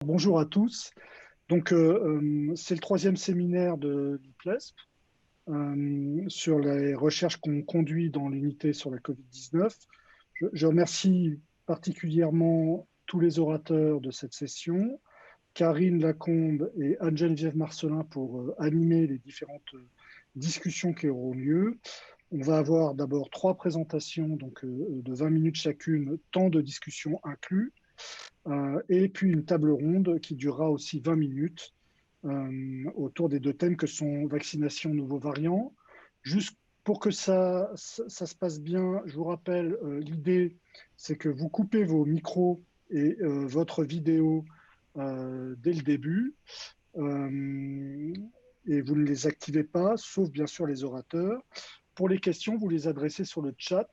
Bonjour à tous. C'est le troisième séminaire de l'IPLESP sur les recherches qu'on conduit dans l'unité sur la Covid-19. Je remercie particulièrement tous les orateurs de cette session, Karine Lacombe et Anne-Geneviève Marcelin pour animer les différentes discussions qui auront lieu. On va avoir d'abord trois présentations de 20 minutes chacune, temps de discussion inclus. Et puis une table ronde qui durera aussi 20 minutes autour des deux thèmes que sont vaccination nouveaux variants. Juste pour que ça se passe bien, je vous rappelle, l'idée, c'est que vous coupez vos micros et votre vidéo dès le début. Et vous ne les activez pas, sauf bien sûr les orateurs. Pour les questions, vous les adressez sur le chat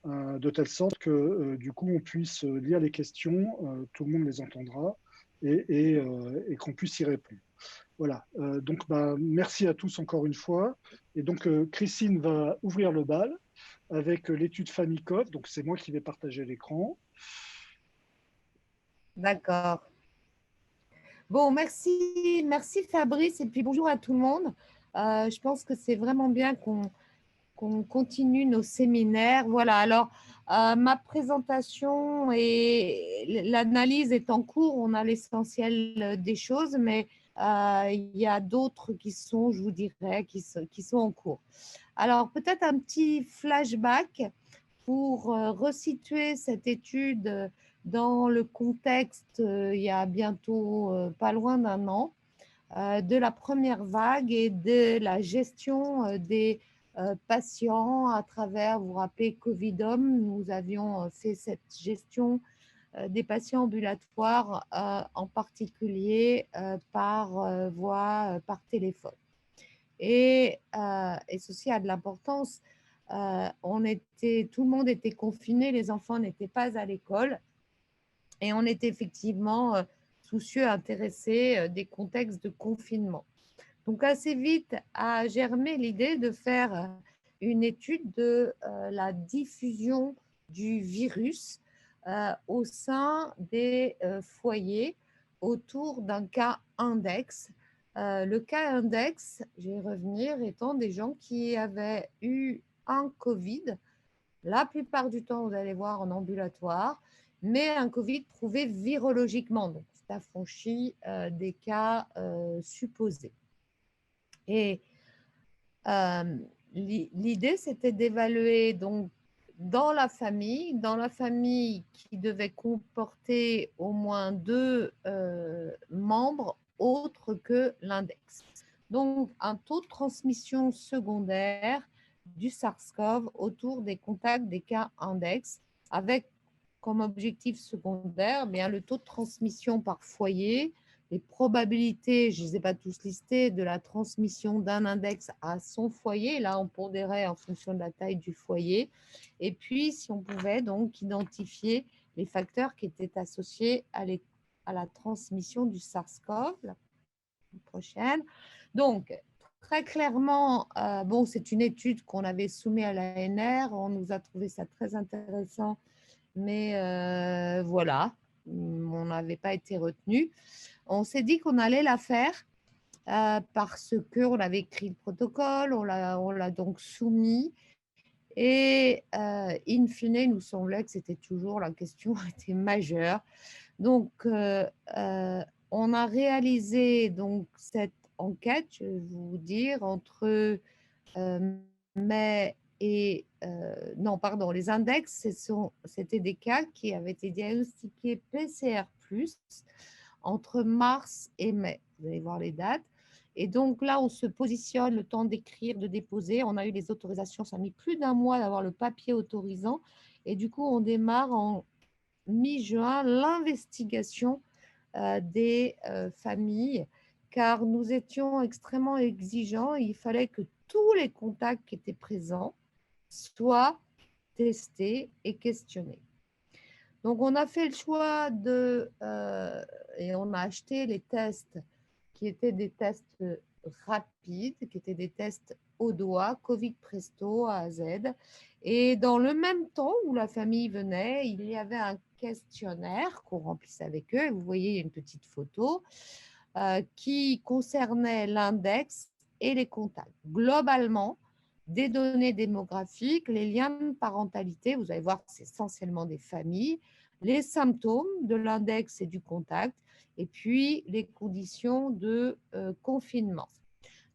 de telle sorte que du coup on puisse lire les questions, tout le monde les entendra et qu'on puisse y répondre. Voilà, merci à tous encore une fois. Et donc Christine va ouvrir le bal avec l'étude Famikov, donc c'est moi qui vais partager l'écran. D'accord. Bon, merci Fabrice, et puis bonjour à tout le monde. Je pense que c'est vraiment bien qu'on continue nos séminaires. Voilà, alors ma présentation et l'analyse est en cours, on a l'essentiel des choses, mais il y a d'autres qui sont, je vous dirais, qui sont en cours. Alors, peut-être un petit flashback pour resituer cette étude dans le contexte, il y a bientôt pas loin d'un an, de la première vague et de la gestion des patients à travers, vous vous rappelez, Covidom, nous avions fait cette gestion des patients ambulatoires, en particulier par voie, par téléphone. Et ceci a de l'importance. Tout le monde était confiné, les enfants n'étaient pas à l'école et on était effectivement soucieux, intéressés des contextes de confinement. Donc assez vite a germé l'idée de faire une étude de la diffusion du virus au sein des foyers autour d'un cas index. Le cas index, je vais y revenir, étant des gens qui avaient eu un Covid, la plupart du temps, vous allez voir, en ambulatoire, mais un Covid prouvé virologiquement, donc c'est affranchi des cas supposés. Et l'idée, c'était d'évaluer donc dans la famille qui devait comporter au moins 2 membres autres que l'index. Donc, un taux de transmission secondaire du SARS-CoV autour des contacts des cas index, avec comme objectif secondaire bien le taux de transmission par foyer, les probabilités, je ne les ai pas tous listées, de la transmission d'un index à son foyer. Là, on pondérait en fonction de la taille du foyer. Et puis, si on pouvait donc identifier les facteurs qui étaient associés à la transmission du SARS-CoV. La prochaine. Donc, très clairement, bon, c'est une étude qu'on avait soumise à l'ANR. On nous a trouvé ça très intéressant, mais voilà, on n'avait pas été retenu. On s'est dit qu'on allait la faire parce qu'on avait écrit le protocole, on l'a donc soumis et in fine, il nous semblait que c'était toujours, la question était majeure. Donc, on a réalisé donc cette enquête, je vais vous dire, entre mai et non, pardon, les index, c'était des cas qui avaient été diagnostiqués PCR+, entre mars et mai. Vous allez voir les dates. Et donc là, on se positionne, le temps d'écrire, de déposer. On a eu les autorisations, ça a mis plus d'un mois d'avoir le papier autorisant. Et du coup, on démarre en mi-juin l'investigation des familles, car nous étions extrêmement exigeants. Il fallait que tous les contacts qui étaient présents soient testés et questionnés. Donc, on a fait le choix et on a acheté les tests qui étaient des tests rapides, qui étaient des tests au doigt, Covid Presto A à Z. Et dans le même temps où la famille venait, il y avait un questionnaire qu'on remplissait avec eux. Et vous voyez une petite photo qui concernait l'index et les contacts. Globalement, des données démographiques, les liens de parentalité, vous allez voir que c'est essentiellement des familles, les symptômes de l'index et du contact, et puis les conditions de confinement.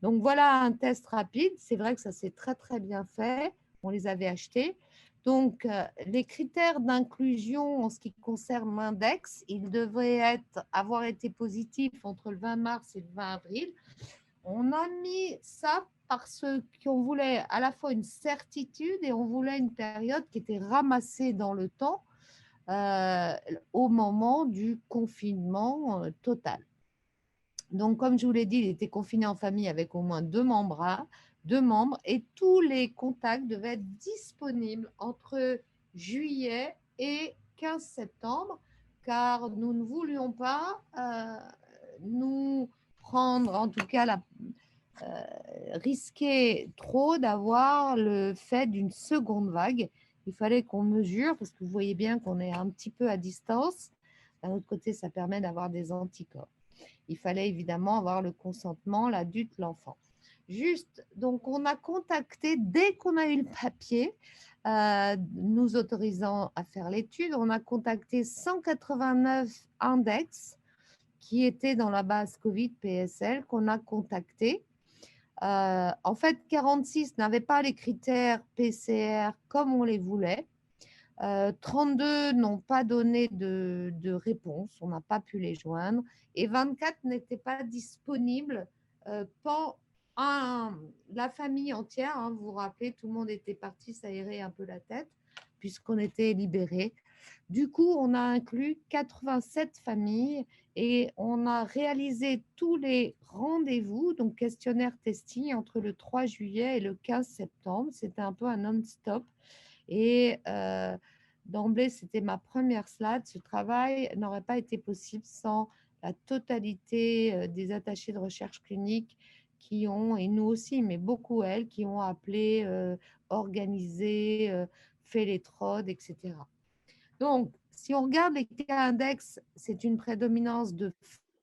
Donc voilà un test rapide. C'est vrai que ça s'est très très bien fait. On les avait achetés. Donc les critères d'inclusion en ce qui concerne l'index, ils devraient avoir été positifs entre le 20 mars et le 20 avril. On a mis ça parce qu'on voulait à la fois une certitude et on voulait une période qui était ramassée dans le temps au moment du confinement total. Donc, comme je vous l'ai dit, il était confiné en famille avec au moins deux membres et tous les contacts devaient être disponibles entre juillet et 15 septembre, car nous ne voulions pas nous prendre, en tout cas, risquer trop d'avoir le fait d'une seconde vague. Il fallait qu'on mesure, parce que vous voyez bien qu'on est un petit peu à distance. D'un autre côté, ça permet d'avoir des anticorps. Il fallait évidemment avoir le consentement, l'adulte, l'enfant. Juste, donc on a contacté, dès qu'on a eu le papier, nous autorisant à faire l'étude, on a contacté 189 index qui étaient dans la base Covid PSL qu'on a contacté. En fait, 46 n'avaient pas les critères PCR comme on les voulait. 32 n'ont pas donné de réponse, on n'a pas pu les joindre, et 24 n'étaient pas disponibles pour la famille entière. Hein, vous vous rappelez, tout le monde était parti s'aérer un peu la tête, puisqu'on était libérés. Du coup, on a inclus 87 familles et on a réalisé tous les rendez-vous, donc questionnaire testing, entre le 3 juillet et le 15 septembre. C'était un peu un non-stop. Et d'emblée, c'était ma première slide. Ce travail n'aurait pas été possible sans la totalité des attachés de recherche clinique qui ont, et nous aussi, mais beaucoup elles, qui ont appelé, organisé, fait les TROD, etc. Donc, si on regarde les cas index, c'est une prédominance de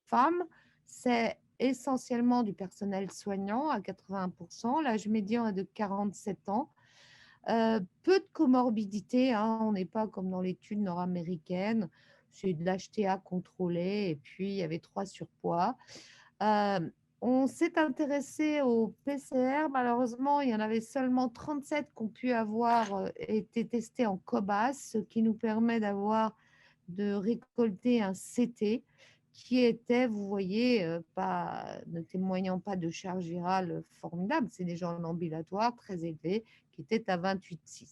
femmes. C'est essentiellement du personnel soignant à 80%. L'âge médian est de 47 ans. Peu de comorbidité, hein, on n'est pas comme dans l'étude nord-américaine, c'est de l'HTA contrôlé et puis il y avait 3 surpoids. On s'est intéressé au PCR, malheureusement il y en avait seulement 37 qui ont pu avoir été testés en cobas, ce qui nous permet de récolter un CT qui était, vous voyez, ne témoignant pas de charge virale formidable, c'est des gens en ambulatoire très élevés qui étaient à 28,6.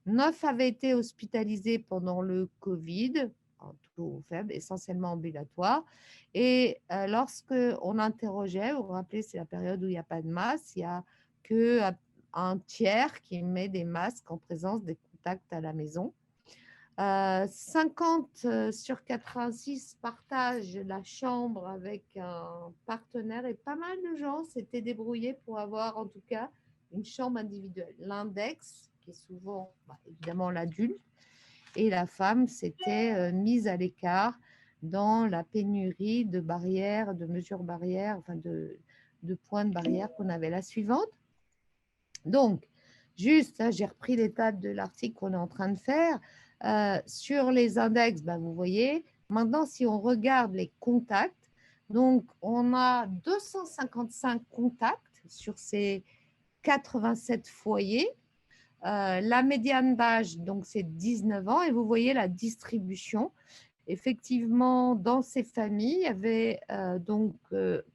9 avaient été hospitalisés pendant le Covid, en taux faible, essentiellement ambulatoire. Et lorsque on interrogeait, vous vous rappelez, c'est la période où il n'y a pas de masque, il n'y a qu'un tiers qui met des masques en présence des contacts à la maison. 50 sur 86 partagent la chambre avec un partenaire et pas mal de gens s'étaient débrouillés pour avoir en tout cas une chambre individuelle. L'index, qui est souvent évidemment l'adulte, et la femme s'était mise à l'écart dans la pénurie de barrières, de mesures barrières, enfin de points de barrière qu'on avait. La suivante. Donc, juste, j'ai repris l'étape de l'article qu'on est en train de faire. Sur les index, vous voyez, maintenant, si on regarde les contacts, donc on a 255 contacts sur ces 87 foyers. La médiane d'âge, donc c'est 19 ans, et vous voyez la distribution. Effectivement, dans ces familles, il y avait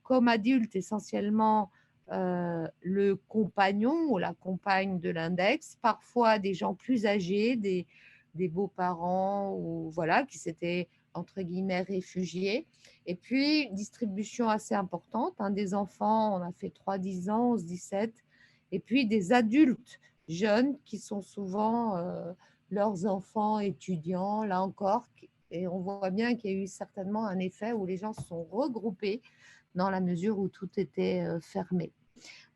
comme adulte essentiellement le compagnon ou la compagne de l'index, parfois des gens plus âgés, des beaux-parents ou voilà, qui s'étaient entre guillemets réfugiés. Et puis, distribution assez importante, hein, des enfants, on a fait 3-10 ans, 11-17, et puis des adultes jeunes qui sont souvent leurs enfants étudiants, là encore, et on voit bien qu'il y a eu certainement un effet où les gens se sont regroupés dans la mesure où tout était fermé.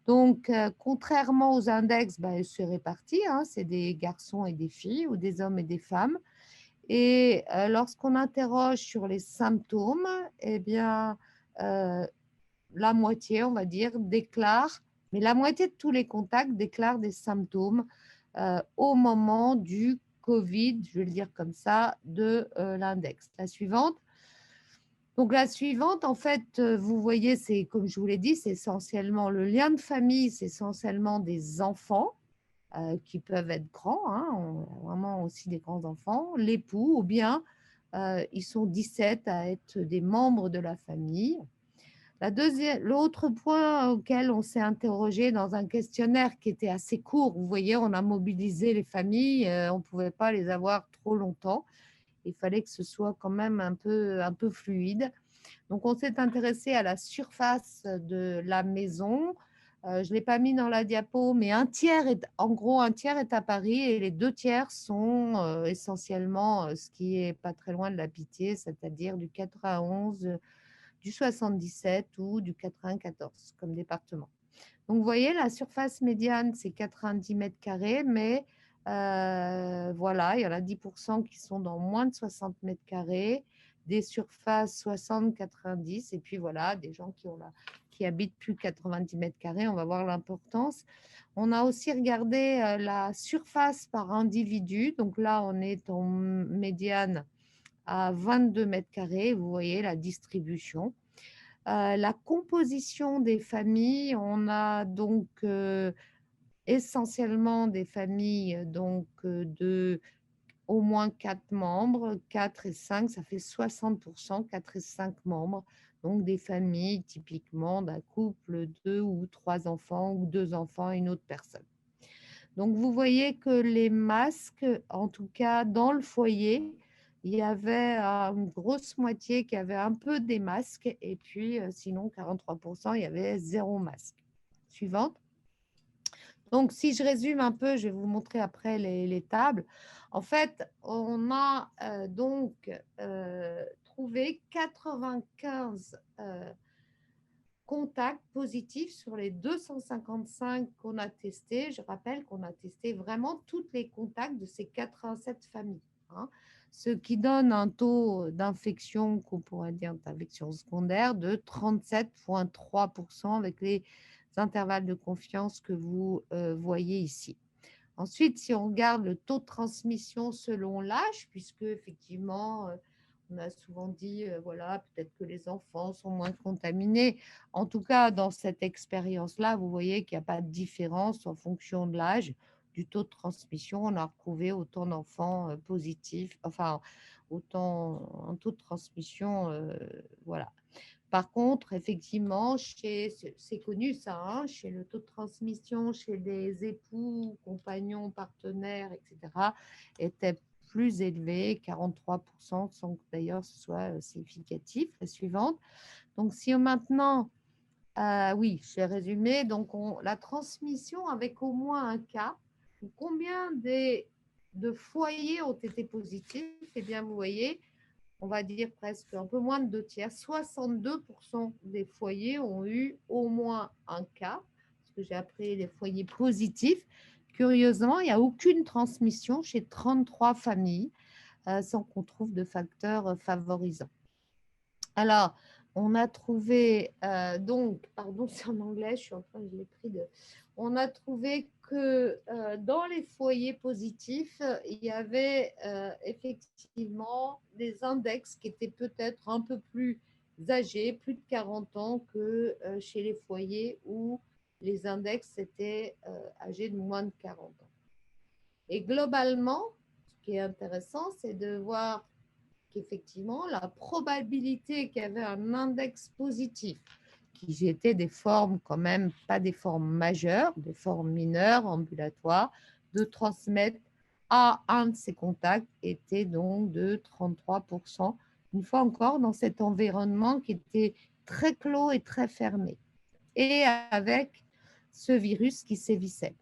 Donc, contrairement aux index, c'est réparti, hein, c'est des garçons et des filles ou des hommes et des femmes. Et lorsqu'on interroge sur les symptômes, eh bien, la moitié, on va dire, déclare, mais la moitié de tous les contacts déclarent des symptômes au moment du Covid, je vais le dire comme ça, de l'index. La suivante. Donc la suivante, en fait, vous voyez, c'est comme je vous l'ai dit, c'est essentiellement le lien de famille, c'est essentiellement des enfants qui peuvent être grands, hein, on a vraiment aussi des grands enfants, l'époux, ou bien ils sont 17 à être des membres de la famille. L'autre point auquel on s'est interrogé dans un questionnaire qui était assez court, vous voyez, on a mobilisé les familles, on ne pouvait pas les avoir trop longtemps, il fallait que ce soit quand même un peu fluide. Donc, on s'est intéressé à la surface de la maison. Je ne l'ai pas mis dans la diapo, mais en gros, un tiers est à Paris et les 2 tiers sont essentiellement ce qui est pas très loin de la Pitié, c'est-à-dire du 91, du 77 ou du 94 comme département. Donc, vous voyez, la surface médiane, c'est 90 mètres carrés, mais voilà, il y en a 10% qui sont dans moins de 60 mètres carrés, des surfaces 60-90, et puis voilà, des gens qui habitent plus de 90 mètres carrés, on va voir l'importance. On a aussi regardé la surface par individu, donc là, on est en médiane à 22 mètres carrés, vous voyez la distribution. La composition des familles, on a donc essentiellement des familles donc de au moins 4 membres, 4 et 5, ça fait 60%, 4 et 5 membres. Donc des familles typiquement d'un couple, 2 ou 3 enfants ou 2 enfants et une autre personne. Donc vous voyez que les masques, en tout cas dans le foyer, il y avait une grosse moitié qui avait un peu des masques et puis sinon 43%, il y avait 0 masque. Suivante. Donc, si je résume un peu, je vais vous montrer après les tables. En fait, on a donc trouvé 95 contacts positifs sur les 255 qu'on a testés. Je rappelle qu'on a testé vraiment tous les contacts de ces 87 familles, hein, ce qui donne un taux d'infection, qu'on pourrait dire d'infection secondaire, de 37,3% avec les intervalles de confiance que vous voyez ici. Ensuite, si on regarde le taux de transmission selon l'âge, puisque effectivement, on a souvent dit, voilà, peut-être que les enfants sont moins contaminés. En tout cas, dans cette expérience-là, vous voyez qu'il n'y a pas de différence en fonction de l'âge du taux de transmission. On a retrouvé autant d'enfants positifs, enfin, autant un taux de transmission, voilà. Par contre, effectivement, c'est connu ça, hein, chez le taux de transmission, chez des époux, compagnons, partenaires, etc., était plus élevé, 43%, sans que d'ailleurs ce soit significatif. La suivante. Donc, si maintenant, oui, j'ai résumé, donc la transmission avec au moins un cas, combien de foyers ont été positifs? Eh bien, vous voyez, on va dire presque un peu moins de 2 tiers, 62% des foyers ont eu au moins un cas, ce que j'ai appelé les foyers positifs. Curieusement, il n'y a aucune transmission chez 33 familles sans qu'on trouve de facteurs favorisants. Alors, on a trouvé, donc, pardon, c'est en anglais, je l'ai pris de. On a trouvé que dans les foyers positifs, il y avait effectivement des index qui étaient peut-être un peu plus âgés, plus de 40 ans, que chez les foyers où les index étaient âgés de moins de 40 ans. Et globalement, ce qui est intéressant, c'est de voir qu'effectivement, la probabilité qu'il y avait un index positif, qui étaient des formes quand même, pas des formes majeures, des formes mineures, ambulatoires, de transmettre à un de ces contacts était donc de 33%, une fois encore dans cet environnement qui était très clos et très fermé, et avec ce virus qui sévissait.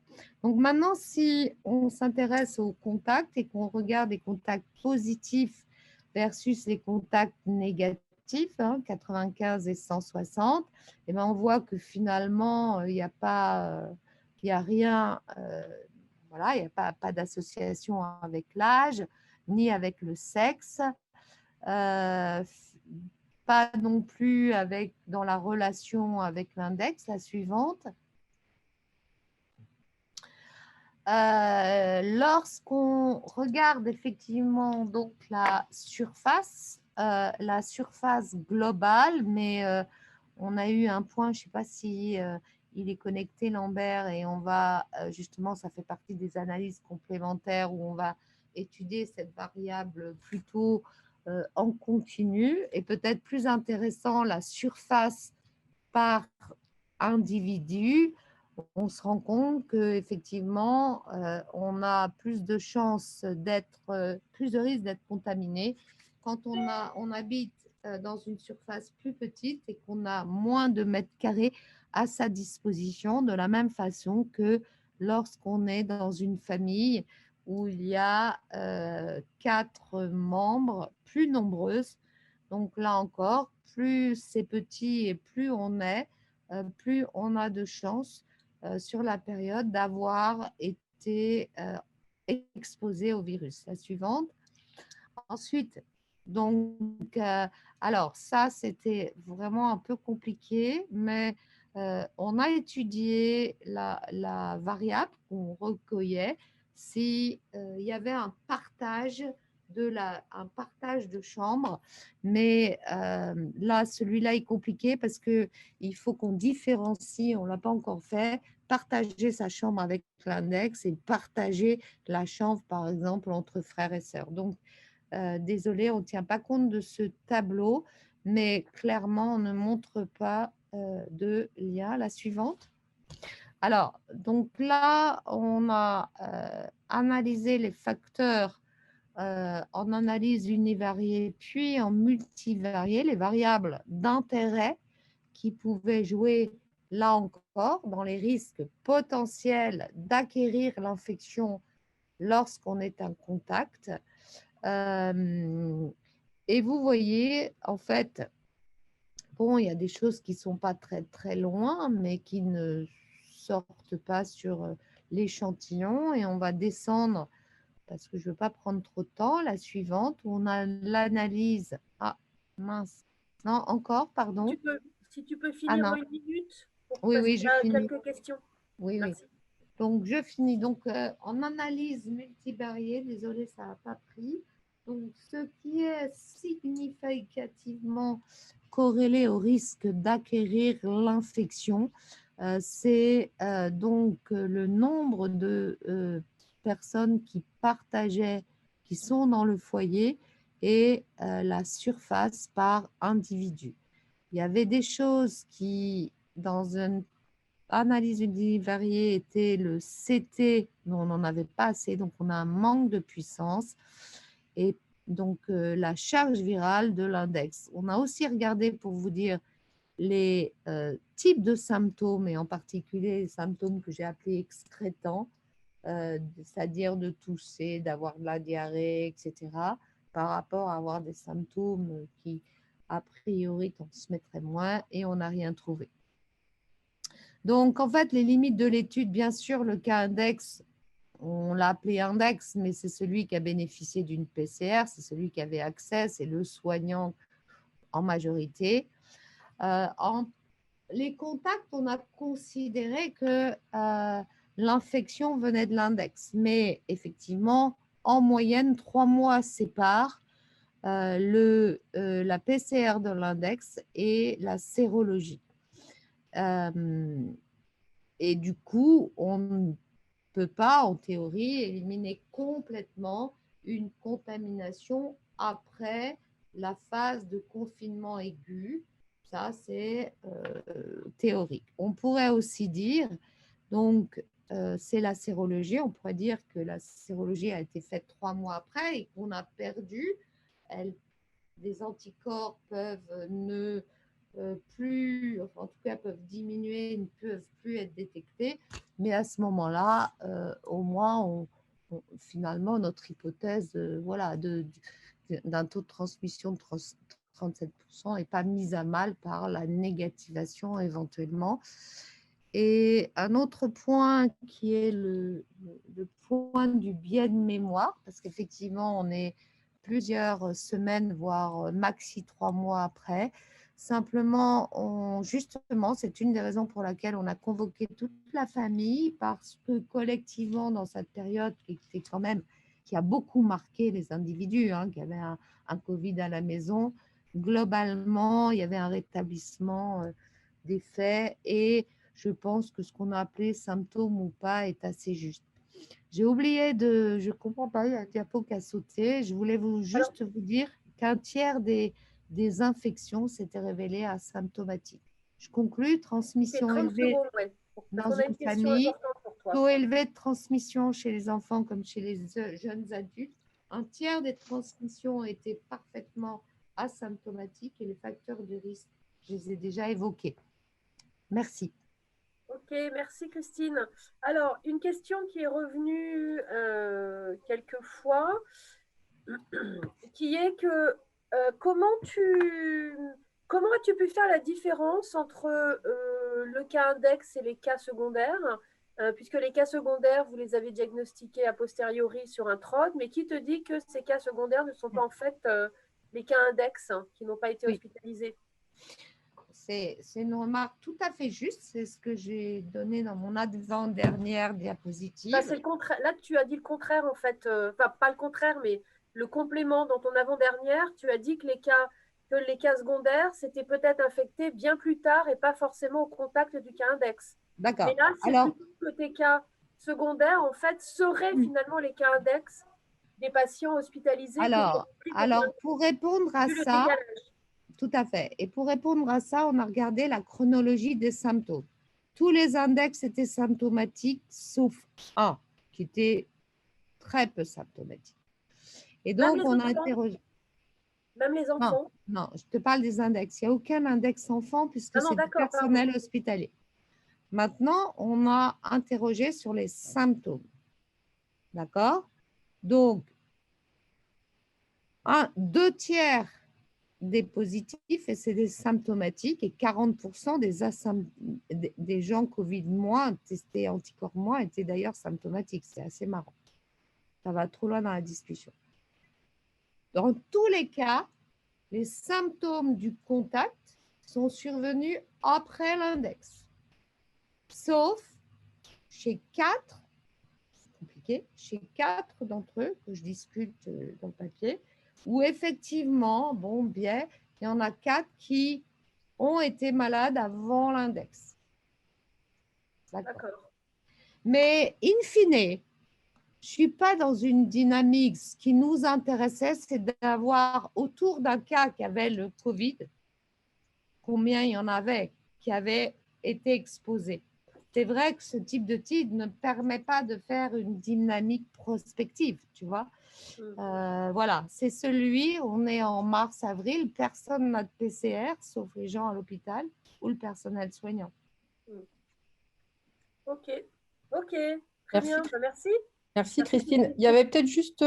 Donc maintenant, si on s'intéresse aux contacts et qu'on regarde les contacts positifs versus les contacts négatifs, 95 et 160, et ben on voit que finalement, il n'y a pas, il n'y a rien, voilà, il n'y a pas d'association avec l'âge. ni avec le sexe, pas non plus dans la relation avec l'index, la suivante. Lorsqu'on regarde effectivement donc la surface globale, mais on a eu un point, je ne sais pas si il est connecté Lambert, et on va justement, ça fait partie des analyses complémentaires où on va étudier cette variable plutôt en continu, et peut-être plus intéressant, la surface par individu. On se rend compte qu'effectivement, on a plus de chances plus de risques d'être contaminé quand on habite dans une surface plus petite et qu'on a moins de mètres carrés à sa disposition, de la même façon que lorsqu'on est dans une famille où il y a 4 membres plus nombreuses. Donc là encore, plus c'est petit et plus on est, plus on a de chances sur la période d'avoir été exposé au virus. La suivante. Ensuite, donc, alors ça, c'était vraiment un peu compliqué, mais on a étudié la variable qu'on recueillait s'il y avait un partage de chambre, mais là, celui-là est compliqué parce qu'il faut qu'on différencie, on ne l'a pas encore fait, partager sa chambre avec l'index et partager la chambre, par exemple, entre frères et sœurs. Donc, désolé, on ne tient pas compte de ce tableau, mais clairement, on ne montre pas de lien. La suivante. Alors, donc là, on a analysé les facteurs en analyse univariée, puis en multivariée, les variables d'intérêt qui pouvaient jouer là encore dans les risques potentiels d'acquérir l'infection lorsqu'on est en contact. Et vous voyez, en fait, bon, il y a des choses qui ne sont pas très, très loin, mais qui ne sortent pas sur l'échantillon. Et on va descendre, parce que je ne veux pas prendre trop de temps, la suivante, où on a l'analyse. Ah, mince. Non, encore, pardon. Si tu peux finir en 1 minute, parce oui, qu'il y a quelques questions. Oui, merci. Oui. Donc, je finis. Donc, en analyse multivariée, désolé, ça n'a pas pris. Donc, ce qui est significativement corrélé au risque d'acquérir l'infection, c'est donc le nombre de personnes qui partageaient, qui sont dans le foyer, et la surface par individu. Il y avait des choses qui, dans une analyse univariée, était le CT, mais on n'en avait pas assez, donc on a un manque de puissance. Et donc, la charge virale de l'index. On a aussi regardé, pour vous dire, les types de symptômes, et en particulier les symptômes que j'ai appelés excrétants, c'est-à-dire de tousser, d'avoir de la diarrhée, etc., par rapport à avoir des symptômes qui, a priori, transmettraient moins, et on n'a rien trouvé. Donc, en fait, les limites de l'étude, bien sûr, le cas index, on l'a appelé index, mais c'est celui qui a bénéficié d'une PCR, c'est celui qui avait accès, c'est le soignant en majorité. Les contacts, on a considéré que l'infection venait de l'index, mais effectivement, en moyenne, 3 mois séparent la PCR de l'index et la sérologie. Et du coup, on ne peut pas, en théorie, éliminer complètement une contamination après la phase de confinement aigu. Ça, c'est théorique. On pourrait aussi dire, donc, c'est la sérologie. On pourrait dire que la sérologie a été faite 3 mois après et qu'on a perdu. Des anticorps peuvent ne plus, enfin, en tout cas, peuvent diminuer, ne peuvent plus être détectés. Mais à ce moment-là, au moins, finalement, notre hypothèse voilà, d'un taux de transmission de 37% n'est pas mise à mal par la négativation éventuellement. Et un autre point qui est le point du biais de mémoire, parce qu'effectivement, on est plusieurs semaines, voire maxi 3 mois après. Simplement, justement, c'est une des raisons pour laquelle on a convoqué toute la famille, parce que collectivement, dans cette période qui était quand même, qui a beaucoup marqué les individus, qui avaient un Covid à la maison, globalement, il y avait un rétablissement des faits et je pense que ce qu'on a appelé symptômes ou pas est assez juste. J'ai oublié je ne comprends pas, il y a un diapo qui a sauté. Je voulais juste vous dire qu'un tiers des infections s'étaient révélées asymptomatiques. Je conclus, transmission élevée dans une famille, taux élevé de transmission chez les enfants comme chez les jeunes adultes. Un tiers des transmissions étaient parfaitement asymptomatiques et les facteurs de risque, je les ai déjà évoqués. Merci. Ok, merci Christine. Alors, une question qui est revenue quelques fois, qui est que comment as-tu pu faire la différence entre le cas index et les cas secondaires, puisque les cas secondaires, vous les avez diagnostiqués a posteriori sur un TROD, mais qui te dit que ces cas secondaires ne sont pas en fait les cas index qui n'ont pas été hospitalisés? C'est une remarque tout à fait juste. C'est ce que j'ai donné dans mon avant-dernière diapositive. Bah, c'est le contraire. Là, tu as dit le contraire, en fait. Enfin, pas le contraire, mais le complément dans ton avant-dernière. Tu as dit que les cas secondaires, c'était peut-être infecté bien plus tard et pas forcément au contact du cas index. D'accord. Mais là, c'est plutôt que tes cas secondaires, en fait, seraient finalement les cas index des patients hospitalisés. Alors pour répondre à ça, tout à fait. Et pour répondre à ça, on a regardé la chronologie des symptômes. Tous les index étaient symptomatiques, sauf un qui était très peu symptomatique. Et donc, on a interrogé. Même les enfants? Non, je te parle des index. Il n'y a aucun index enfant puisque c'est du personnel hospitalier. Maintenant, on a interrogé sur les symptômes. D'accord? Donc, 2/3 des positifs, et c'est des symptomatiques, et 40% des gens Covid moins, testés anticorps moins, étaient d'ailleurs symptomatiques. C'est assez marrant. Ça va trop loin dans la discussion. Dans tous les cas, les symptômes du contact sont survenus après l'index. Sauf chez 4, c'est compliqué, chez 4 d'entre eux, que je discute dans le papier, où effectivement, bon, bien, il y en a 4 qui ont été malades avant l'index. D'accord. Mais in fine, je ne suis pas dans une dynamique. Ce qui nous intéressait, c'est d'avoir autour d'un cas qui avait le Covid, combien il y en avait qui avaient été exposés. C'est vrai que ce type de TID ne permet pas de faire une dynamique prospective, tu vois. Voilà, c'est celui, on est en mars-avril, personne n'a de PCR, sauf les gens à l'hôpital ou le personnel soignant. Ok, très bien, merci. Merci Christine. Il y avait peut-être juste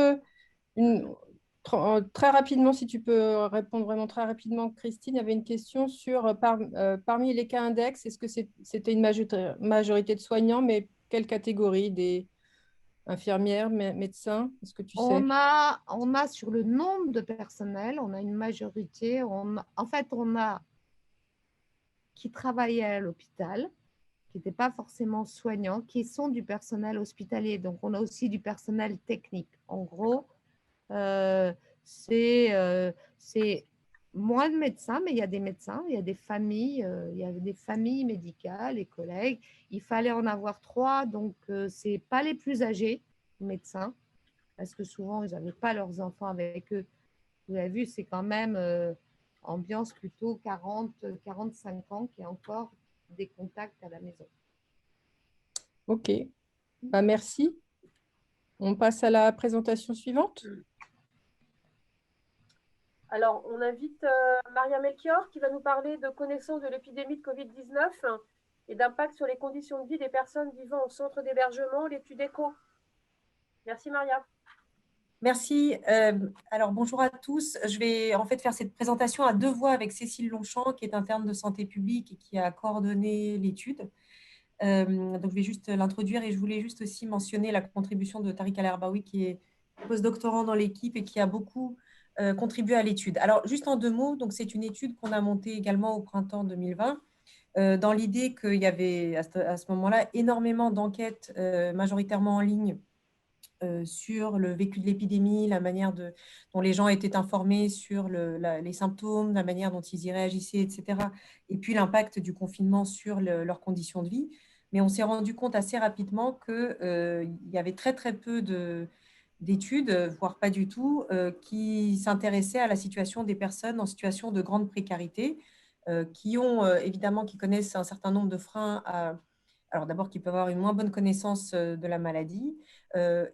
très rapidement, si tu peux répondre vraiment très rapidement, Christine, il y avait une question sur parmi les cas index, est-ce que c'était une majorité de soignants, mais quelle catégorie? Des infirmières, médecins? Est-ce que tu sais? On a sur le nombre de personnel, on a une majorité, on a qui travaillaient à l'hôpital, qui n'étaient pas forcément soignants, qui sont du personnel hospitalier. Donc, on a aussi du personnel technique. En gros, c'est moins de médecins, mais il y a des médecins, il y a des familles médicales et collègues. Il fallait en avoir 3, donc ce n'est pas les plus âgés, médecins, parce que souvent, ils n'avaient pas leurs enfants avec eux. Vous avez vu, c'est quand même ambiance plutôt 40-45 ans qui a encore des contacts à la maison. Ok, merci. On passe à la présentation suivante. Alors, on invite Maria Melchior qui va nous parler de connaissance de l'épidémie de Covid-19 et d'impact sur les conditions de vie des personnes vivant au centre d'hébergement, l'étude ECHO. Merci Maria. Merci. Alors, bonjour à tous. Je vais en fait faire cette présentation à 2 voix avec Cécile Longchamp, qui est interne de santé publique et qui a coordonné l'étude. Donc, je vais juste l'introduire et je voulais juste aussi mentionner la contribution de Tariq Al-Herbaoui, qui est postdoctorant dans l'équipe et qui a beaucoup contribué à l'étude. Alors, juste en 2 mots, donc c'est une étude qu'on a montée également au printemps 2020, dans l'idée qu'il y avait à ce moment-là énormément d'enquêtes, majoritairement en ligne, sur le vécu de l'épidémie, la manière dont les gens étaient informés sur les symptômes, la manière dont ils y réagissaient, etc. Et puis l'impact du confinement sur leurs conditions de vie. Mais on s'est rendu compte assez rapidement qu'il y avait très, très peu d'études, voire pas du tout, qui s'intéressaient à la situation des personnes en situation de grande précarité, qui connaissent un certain nombre de freins alors d'abord, qui peuvent avoir une moins bonne connaissance de la maladie,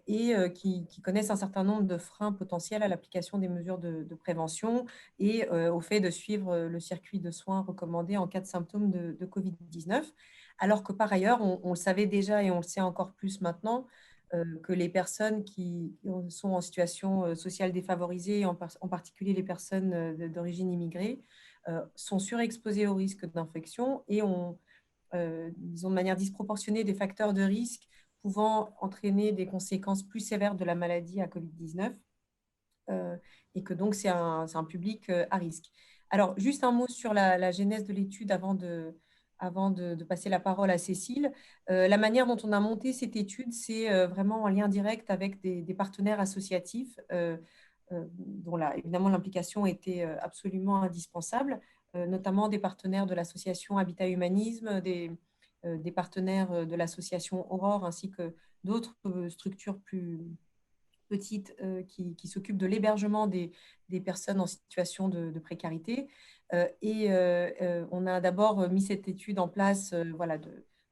et qui connaissent un certain nombre de freins potentiels à l'application des mesures de prévention et au fait de suivre le circuit de soins recommandé en cas de symptômes de Covid-19. Alors que par ailleurs, on le savait déjà et on le sait encore plus maintenant, que les personnes qui sont en situation sociale défavorisée, en particulier les personnes d'origine immigrée, sont surexposées au risque d'infection et ont, disons de manière disproportionnée, des facteurs de risque pouvant entraîner des conséquences plus sévères de la maladie à Covid-19, et que donc c'est un public à risque. Alors, juste un mot sur la genèse de l'étude avant de passer la parole à Cécile. La manière dont on a monté cette étude, c'est vraiment en lien direct avec des partenaires associatifs, dont évidemment l'implication était absolument indispensable, notamment des partenaires de l'association Habitat Humanisme, des partenaires de l'association Aurore, ainsi que d'autres structures plus petites qui s'occupent de l'hébergement des personnes en situation de précarité. On a d'abord mis cette étude en place, voilà,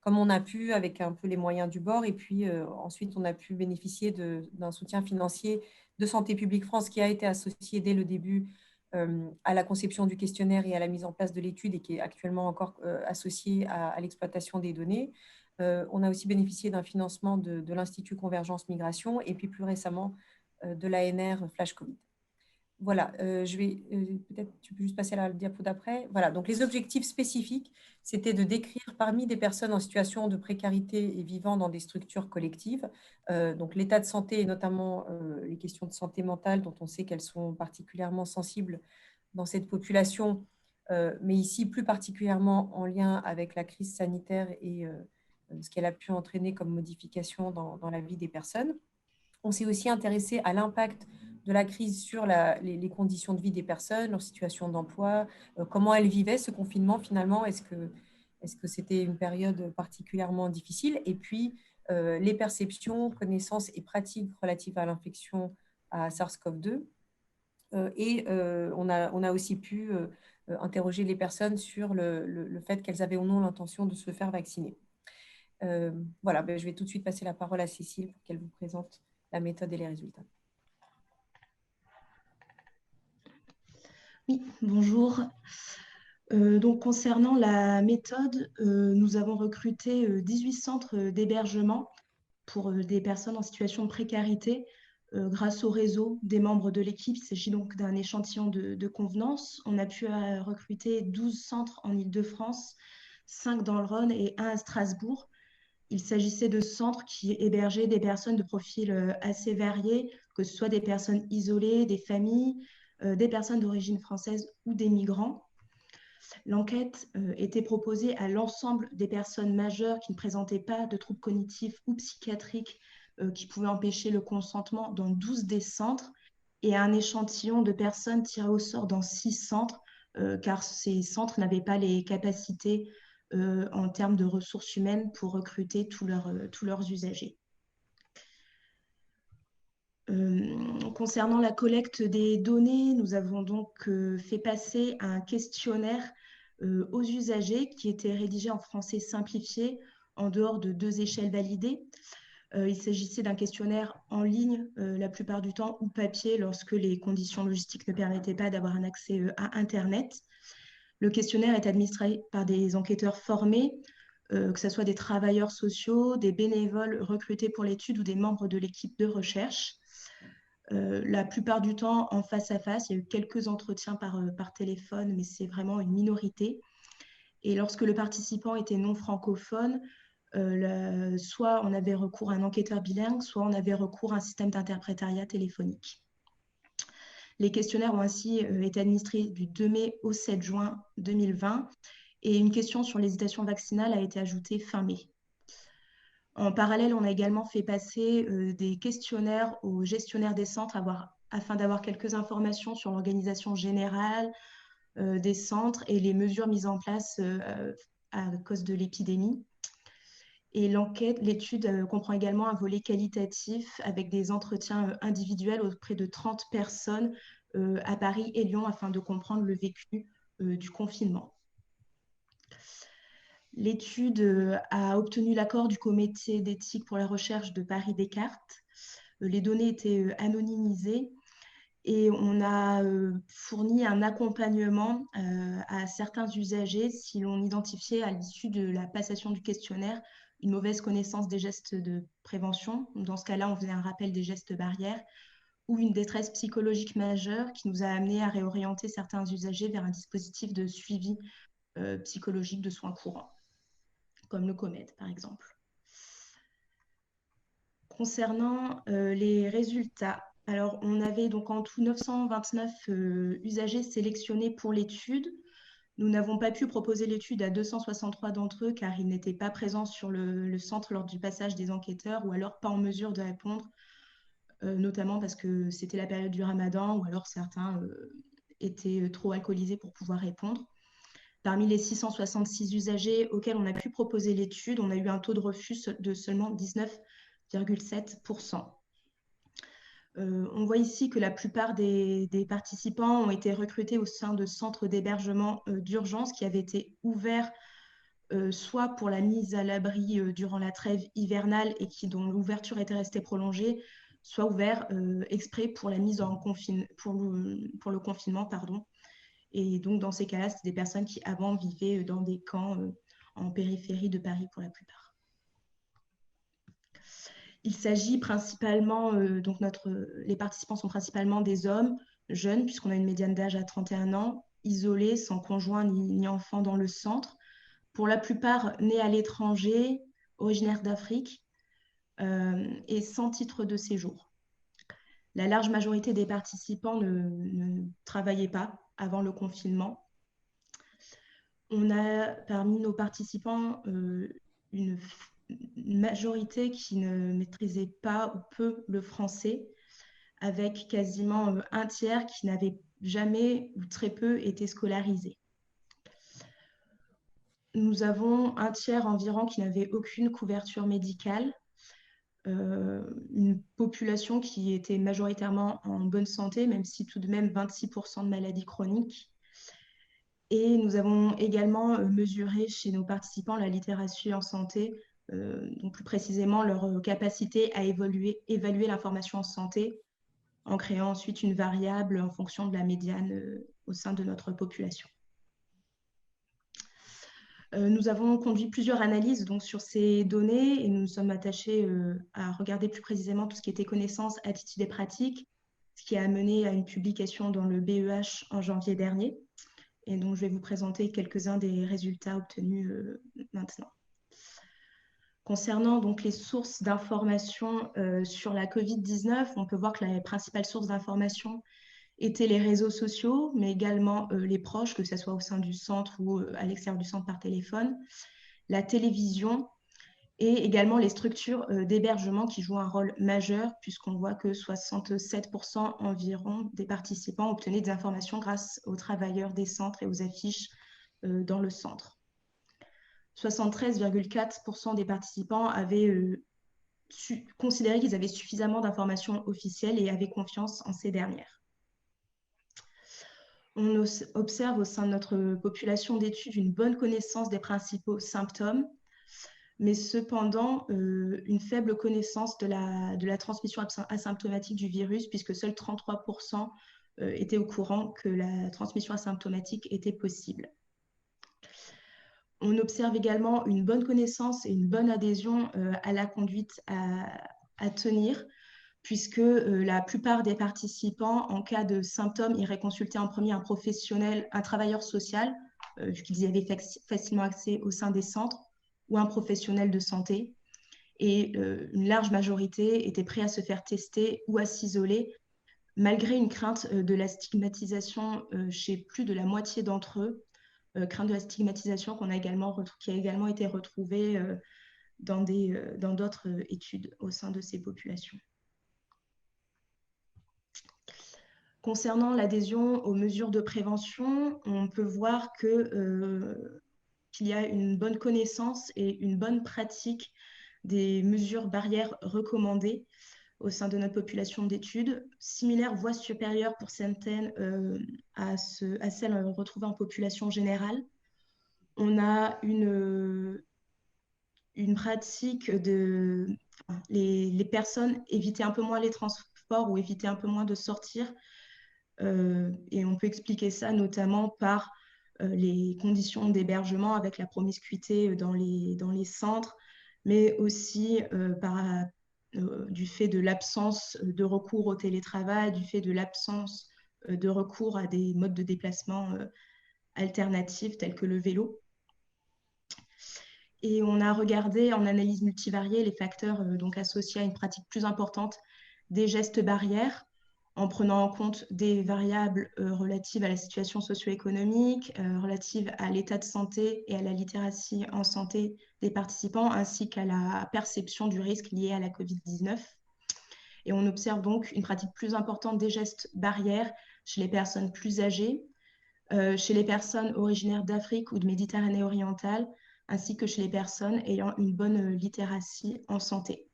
comme on a pu, avec un peu les moyens du bord. Et puis ensuite, on a pu bénéficier d'un soutien financier de Santé publique France, qui a été associé dès le début à la conception du questionnaire et à la mise en place de l'étude, et qui est actuellement encore associé à l'exploitation des données. On a aussi bénéficié d'un financement de l'Institut Convergence Migration et puis plus récemment de l'ANR Flash Covid. Voilà, peut-être tu peux juste passer à la diapo d'après. Voilà, donc les objectifs spécifiques, c'était de décrire parmi des personnes en situation de précarité et vivant dans des structures collectives, donc l'état de santé et notamment les questions de santé mentale, dont on sait qu'elles sont particulièrement sensibles dans cette population, mais ici plus particulièrement en lien avec la crise sanitaire et ce qu'elle a pu entraîner comme modification dans la vie des personnes. On s'est aussi intéressé à l'impact de la crise sur les conditions de vie des personnes, leur situation d'emploi, comment elles vivaient ce confinement finalement, est-ce que c'était une période particulièrement difficile, et puis les perceptions, connaissances et pratiques relatives à l'infection à SARS-CoV-2. On a aussi pu interroger les personnes sur le fait qu'elles avaient ou non l'intention de se faire vacciner. Voilà, je vais tout de suite passer la parole à Cécile pour qu'elle vous présente la méthode et les résultats. Oui, bonjour. Donc, concernant la méthode, nous avons recruté 18 centres d'hébergement pour des personnes en situation de précarité grâce au réseau des membres de l'équipe. Il s'agit donc d'un échantillon de convenance. On a pu recruter 12 centres en Île-de-France, 5 dans le Rhône et 1 à Strasbourg. Il s'agissait de centres qui hébergeaient des personnes de profils assez variés, que ce soit des personnes isolées, des familles, des personnes d'origine française ou des migrants. L'enquête était proposée à l'ensemble des personnes majeures qui ne présentaient pas de troubles cognitifs ou psychiatriques qui pouvaient empêcher le consentement dans 12 des centres, et à un échantillon de personnes tirées au sort dans 6 centres, car ces centres n'avaient pas les capacités en termes de ressources humaines pour recruter tous leurs usagers. Concernant la collecte des données, nous avons donc fait passer un questionnaire aux usagers qui était rédigé en français simplifié en dehors de 2 échelles validées. Il s'agissait d'un questionnaire en ligne la plupart du temps, ou papier lorsque les conditions logistiques ne permettaient pas d'avoir un accès à Internet. Le questionnaire est administré par des enquêteurs formés, que ce soit des travailleurs sociaux, des bénévoles recrutés pour l'étude ou des membres de l'équipe de recherche. La plupart du temps en face à face, il y a eu quelques entretiens par téléphone, mais c'est vraiment une minorité. Et lorsque le participant était non francophone, soit on avait recours à un enquêteur bilingue, soit on avait recours à un système d'interprétariat téléphonique. Les questionnaires ont ainsi été administrés du 2 mai au 7 juin 2020 et une question sur l'hésitation vaccinale a été ajoutée fin mai. En parallèle, on a également fait passer des questionnaires aux gestionnaires des centres afin d'avoir quelques informations sur l'organisation générale des centres et les mesures mises en place à cause de l'épidémie. Et l'étude comprend également un volet qualitatif avec des entretiens individuels auprès de 30 personnes à Paris et Lyon afin de comprendre le vécu du confinement. L'étude a obtenu l'accord du comité d'éthique pour la recherche de Paris-Descartes. Les données étaient anonymisées et on a fourni un accompagnement à certains usagers si l'on identifiait à l'issue de la passation du questionnaire une mauvaise connaissance des gestes de prévention. Dans ce cas-là, on faisait un rappel des gestes barrières ou une détresse psychologique majeure qui nous a amené à réorienter certains usagers vers un dispositif de suivi psychologique de soins courants, comme le COMED par exemple. Concernant les résultats, alors on avait donc en tout 929 usagers sélectionnés pour l'étude. Nous n'avons pas pu proposer l'étude à 263 d'entre eux car ils n'étaient pas présents sur le centre lors du passage des enquêteurs ou alors pas en mesure de répondre, notamment parce que c'était la période du Ramadan ou alors certains étaient trop alcoolisés pour pouvoir répondre. Parmi les 666 usagers auxquels on a pu proposer l'étude, on a eu un taux de refus de seulement 19,7%. On voit ici que la plupart des participants ont été recrutés au sein de centres d'hébergement d'urgence qui avaient été ouverts soit pour la mise à l'abri durant la trêve hivernale et dont l'ouverture était restée prolongée, soit ouverts exprès pour la mise en pour le confinement, pardon. Et donc, dans ces cas-là, c'est des personnes qui avant vivaient dans des camps en périphérie de Paris pour la plupart. Il s'agit principalement, les participants sont principalement des hommes jeunes, puisqu'on a une médiane d'âge à 31 ans, isolés, sans conjoint ni enfant dans le centre. Pour la plupart, nés à l'étranger, originaires d'Afrique et sans titre de séjour. La large majorité des participants ne travaillaient pas avant le confinement. On a parmi nos participants une majorité qui ne maîtrisait pas ou peu le français, avec quasiment un tiers qui n'avait jamais ou très peu été scolarisé. Nous avons un tiers environ qui n'avait aucune couverture médicale, une population qui était majoritairement en bonne santé, même si tout de même 26% de maladies chroniques. Et nous avons également mesuré chez nos participants la littératie en santé, donc plus précisément leur capacité à évaluer l'information en santé en créant ensuite une variable en fonction de la médiane au sein de notre population. Nous avons conduit plusieurs analyses donc, sur ces données et nous nous sommes attachés à regarder plus précisément tout ce qui était connaissances, attitudes et pratiques, ce qui a mené à une publication dans le BEH en janvier dernier. Et donc, je vais vous présenter quelques-uns des résultats obtenus maintenant. Concernant donc les sources d'information sur la COVID-19, on peut voir que la principale source d'information étaient les réseaux sociaux, mais également les proches, que ce soit au sein du centre ou à l'extérieur du centre par téléphone, la télévision et également les structures d'hébergement qui jouent un rôle majeur puisqu'on voit que 67% environ des participants obtenaient des informations grâce aux travailleurs des centres et aux affiches dans le centre. 73,4% des participants avaient considéré qu'ils avaient suffisamment d'informations officielles et avaient confiance en ces dernières. On observe au sein de notre population d'études une bonne connaissance des principaux symptômes, mais cependant une faible connaissance de la transmission asymptomatique du virus, puisque seuls 33% étaient au courant que la transmission asymptomatique était possible. On observe également une bonne connaissance et une bonne adhésion à la conduite à tenir, puisque la plupart des participants, en cas de symptômes, iraient consulter en premier un professionnel, un travailleur social, vu qu'ils y avaient facilement accès au sein des centres, ou un professionnel de santé. Et une large majorité était prêt à se faire tester ou à s'isoler, malgré une crainte de la stigmatisation chez plus de la moitié d'entre eux, crainte de la stigmatisation qui a également été retrouvée dans d'autres études au sein de ces populations. Concernant l'adhésion aux mesures de prévention, on peut voir qu'il y a une bonne connaissance et une bonne pratique des mesures barrières recommandées au sein de notre population d'études, similaires voire supérieures pour certaines à celles retrouvées en population générale. On a une pratique de les personnes éviter un peu moins les transports ou éviter un peu moins de sortir. Et on peut expliquer ça notamment par les conditions d'hébergement avec la promiscuité dans les centres, mais aussi du fait de l'absence de recours au télétravail, du fait de l'absence de recours à des modes de déplacement alternatifs tels que le vélo. Et on a regardé en analyse multivariée les facteurs donc associés à une pratique plus importante des gestes barrières, en prenant en compte des variables relatives à la situation socio-économique, relatives à l'état de santé et à la littératie en santé des participants, ainsi qu'à la perception du risque lié à la Covid-19. Et on observe donc une pratique plus importante des gestes barrières chez les personnes plus âgées, chez les personnes originaires d'Afrique ou de Méditerranée orientale, ainsi que chez les personnes ayant une bonne littératie en santé.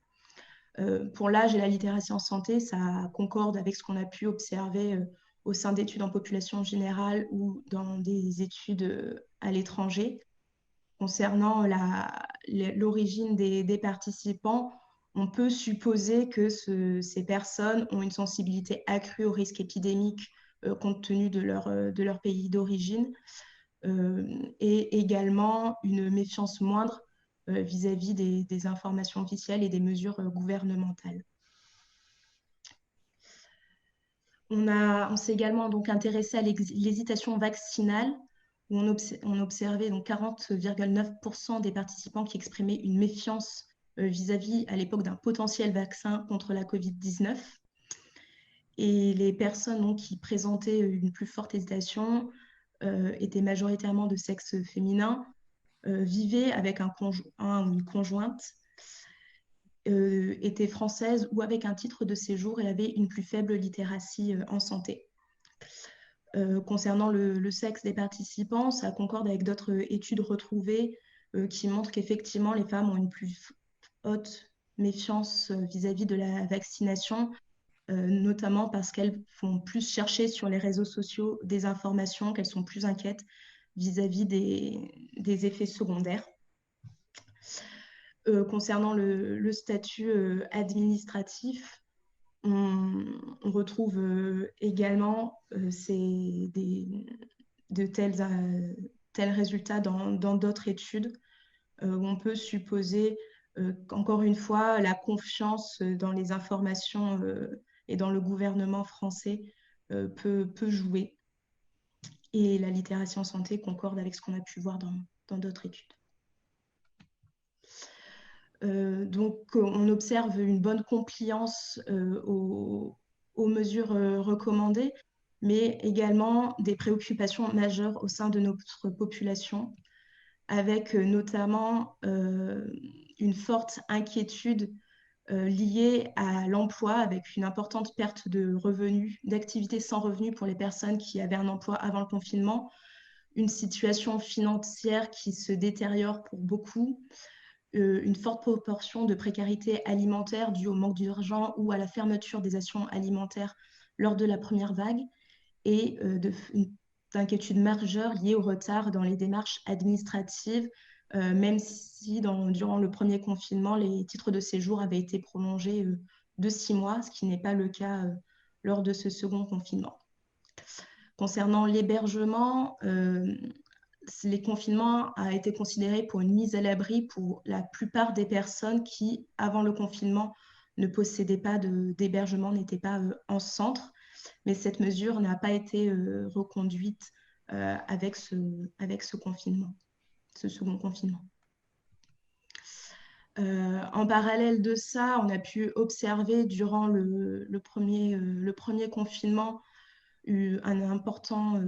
Pour l'âge et la littératie en santé, ça concorde avec ce qu'on a pu observer au sein d'études en population générale ou dans des études à l'étranger. Concernant l'origine des participants, on peut supposer que ces personnes ont une sensibilité accrue au risque épidémique compte tenu de leur pays d'origine et également une méfiance moindre vis-à-vis des informations officielles et des mesures gouvernementales. On s'est également donc intéressé à l'hésitation vaccinale, où on observait 40,9% des participants qui exprimaient une méfiance vis-à-vis à l'époque d'un potentiel vaccin contre la Covid-19. Et les personnes donc, qui présentaient une plus forte hésitation étaient majoritairement de sexe féminin, vivaient avec un conjoint ou une conjointe, était française ou avec un titre de séjour et avait une plus faible littératie en santé. Concernant le sexe des participants, ça concorde avec d'autres études retrouvées qui montrent qu'effectivement les femmes ont une plus haute méfiance vis-à-vis de la vaccination, notamment parce qu'elles font plus chercher sur les réseaux sociaux des informations, qu'elles sont plus inquiètes vis-à-vis des effets secondaires. Concernant le statut administratif, on retrouve également de tels résultats dans d'autres études où on peut supposer qu'encore une fois, la confiance dans les informations et dans le gouvernement français peut jouer. Et la littératie en santé concorde avec ce qu'on a pu voir dans d'autres études. Donc, on observe une bonne compliance aux mesures recommandées, mais également des préoccupations majeures au sein de notre population, avec notamment une forte inquiétude liée à l'emploi, avec une importante perte de revenus, d'activités sans revenus pour les personnes qui avaient un emploi avant le confinement, une situation financière qui se détériore pour beaucoup, une forte proportion de précarité alimentaire due au manque d'argent ou à la fermeture des actions alimentaires lors de la première vague et d'inquiétudes majeures liées au retard dans les démarches administratives, même si durant le premier confinement, les titres de séjour avaient été prolongés de 6 mois, ce qui n'est pas le cas lors de ce second confinement. Concernant l'hébergement, les confinements a été considéré pour une mise à l'abri pour la plupart des personnes qui, avant le confinement, ne possédaient pas d'hébergement, n'étaient pas en centre. Mais cette mesure n'a pas été reconduite avec ce confinement, ce second confinement. En parallèle de ça, on a pu observer durant le premier confinement un important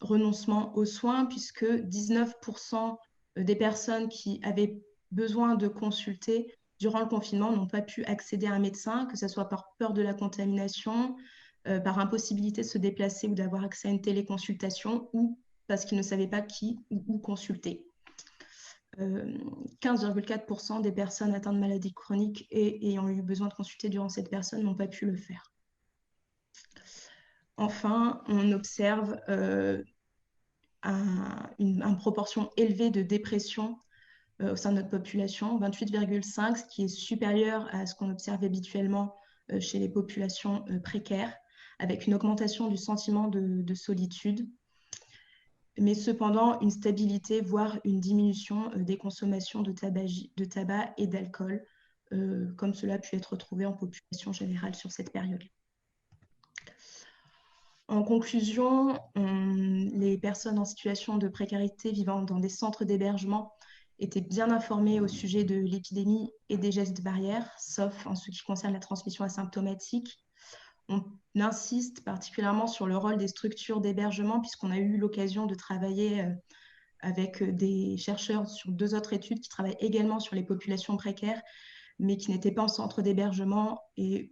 renoncement aux soins, puisque 19% des personnes qui avaient besoin de consulter durant le confinement n'ont pas pu accéder à un médecin, que ce soit par peur de la contamination, par impossibilité de se déplacer ou d'avoir accès à une téléconsultation, ou parce qu'ils ne savaient pas qui ou où consulter. 15,4% des personnes atteintes de maladies chroniques et ayant eu besoin de consulter durant cette période n'ont pas pu le faire. Enfin, on observe une proportion élevée de dépression au sein de notre population, 28,5, ce qui est supérieur à ce qu'on observe habituellement chez les populations précaires, avec une augmentation du sentiment de solitude, mais cependant une stabilité, voire une diminution des consommations de tabac et d'alcool, comme cela a pu être retrouvé en population générale sur cette période. En conclusion, les personnes en situation de précarité vivant dans des centres d'hébergement étaient bien informées au sujet de l'épidémie et des gestes barrières, sauf en ce qui concerne la transmission asymptomatique. On insiste particulièrement sur le rôle des structures d'hébergement, puisqu'on a eu l'occasion de travailler avec des chercheurs sur 2 autres études qui travaillent également sur les populations précaires, mais qui n'étaient pas en centre d'hébergement et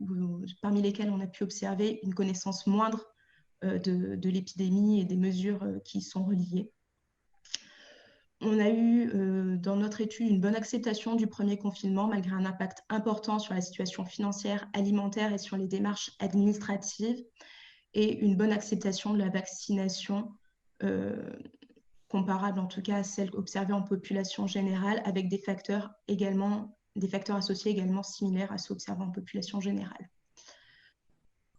parmi lesquelles on a pu observer une connaissance moindre de l'épidémie et des mesures qui y sont reliées. On a eu dans notre étude une bonne acceptation du premier confinement, malgré un impact important sur la situation financière, alimentaire et sur les démarches administratives, et une bonne acceptation de la vaccination, comparable en tout cas à celle observée en population générale, avec des facteurs associés également similaires à ceux observés en population générale.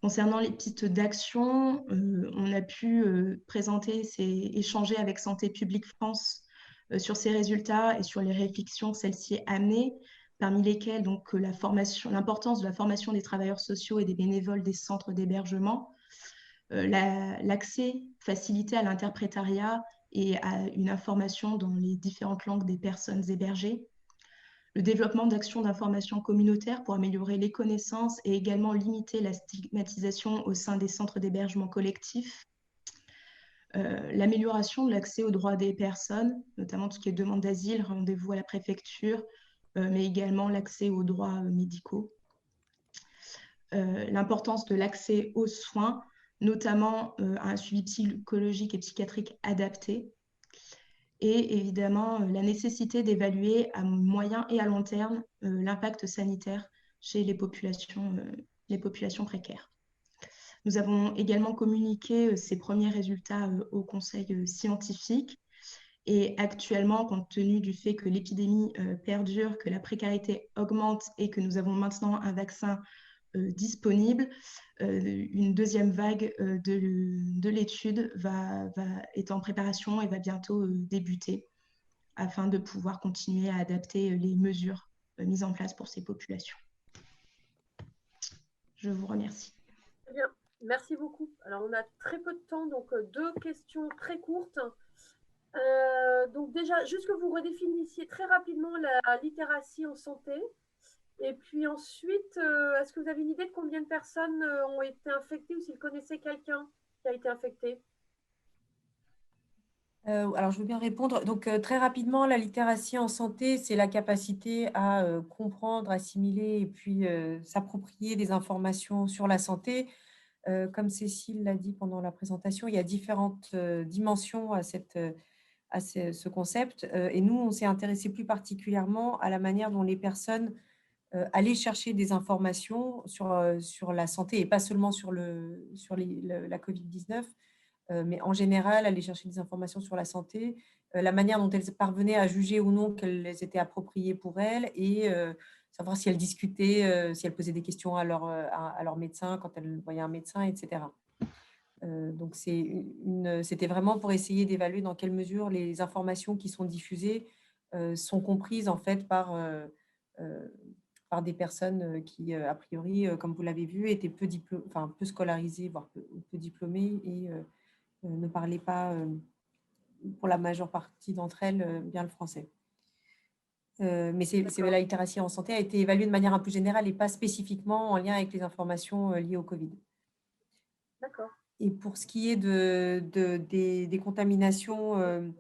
Concernant les pistes d'action, on a pu échanger avec Santé publique France sur ces résultats et sur les réflexions que celle-ci a amenées, parmi lesquelles donc, l'importance de la formation des travailleurs sociaux et des bénévoles des centres d'hébergement, l'accès facilité à l'interprétariat et à une information dans les différentes langues des personnes hébergées, le développement d'actions d'information communautaire pour améliorer les connaissances et également limiter la stigmatisation au sein des centres d'hébergement collectif, l'amélioration de l'accès aux droits des personnes, notamment tout ce qui est demande d'asile, rendez-vous à la préfecture, mais également l'accès aux droits médicaux, l'importance de l'accès aux soins, notamment à un suivi psychologique et psychiatrique adapté, et évidemment la nécessité d'évaluer à moyen et à long terme l'impact sanitaire chez les populations précaires. Nous avons également communiqué ces premiers résultats au Conseil scientifique, et actuellement, compte tenu du fait que l'épidémie perdure, que la précarité augmente et que nous avons maintenant un vaccin disponible, une deuxième vague de l'étude est en préparation et va bientôt débuter afin de pouvoir continuer à adapter les mesures mises en place pour ces populations. Je vous remercie. Très bien, merci beaucoup. Alors, on a très peu de temps, donc 2 questions très courtes. Donc déjà, juste que vous redéfinissiez très rapidement la littératie en santé. Et puis ensuite, est-ce que vous avez une idée de combien de personnes ont été infectées ou s'ils connaissaient quelqu'un qui a été infecté? Alors, je veux bien répondre. Donc, très rapidement, la littératie en santé, c'est la capacité à comprendre, assimiler et puis s'approprier des informations sur la santé. Comme Cécile l'a dit pendant la présentation, il y a différentes dimensions à ce concept. Et nous, on s'est intéressé plus particulièrement à la manière dont les personnes allaient chercher des informations sur la santé, et pas seulement sur la Covid-19, mais en général, aller chercher des informations sur la santé, la manière dont elles parvenaient à juger ou non qu'elles étaient appropriées pour elles, et savoir si elles discutaient, si elles posaient des questions à leur médecin quand elles voyaient un médecin, etc. Donc, c'était vraiment pour essayer d'évaluer dans quelle mesure les informations qui sont diffusées sont comprises en fait par des personnes qui, a priori, comme vous l'avez vu, étaient peu scolarisées, voire peu diplômées, et ne parlaient pas, pour la majeure partie d'entre elles, bien le français. Mais la littératie en santé a été évaluée de manière un peu générale et pas spécifiquement en lien avec les informations liées au Covid. D'accord. Et pour ce qui est des contaminations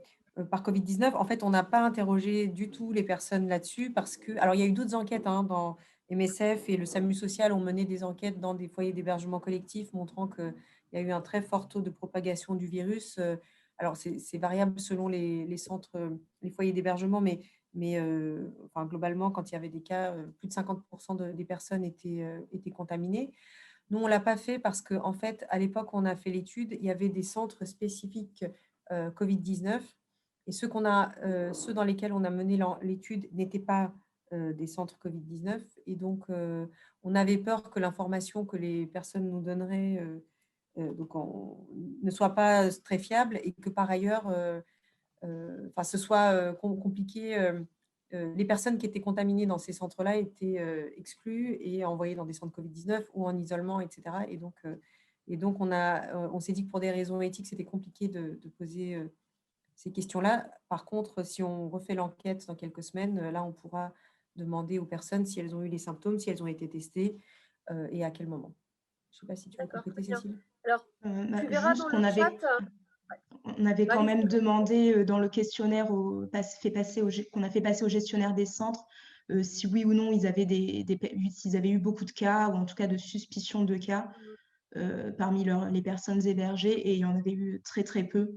par Covid-19, en fait, on n'a pas interrogé du tout les personnes là-dessus parce que, alors il y a eu d'autres enquêtes dans MSF et le SAMU social ont mené des enquêtes dans des foyers d'hébergement collectif montrant qu'il y a eu un très fort taux de propagation du virus. Alors c'est variable selon les centres, les foyers d'hébergement, mais enfin, globalement, quand il y avait des cas, plus de 50% des personnes étaient contaminées. Nous, on ne l'a pas fait parce qu'en fait, à l'époque où on a fait l'étude, il y avait des centres spécifiques Covid-19 et ceux dans lesquels on a mené l'étude n'étaient pas des centres Covid-19. Et donc, on avait peur que l'information que les personnes nous donneraient ne soit pas très fiable et que par ailleurs, ce soit compliqué. Les personnes qui étaient contaminées dans ces centres-là étaient exclues et envoyées dans des centres Covid-19 ou en isolement, etc. Et donc on s'est dit que pour des raisons éthiques, c'était compliqué de poser ces questions-là. Par contre, si on refait l'enquête dans quelques semaines, là, on pourra demander aux personnes si elles ont eu les symptômes, si elles ont été testées et à quel moment. Je ne sais pas si tu veux compléter, Cécile. Alors, tu verras dans le chat… On avait quand même demandé dans le questionnaire qu'on a fait passer au gestionnaire des centres si oui ou non ils avaient s'ils avaient eu beaucoup de cas ou en tout cas de suspicion de cas parmi les personnes hébergées, et il y en avait eu très très peu,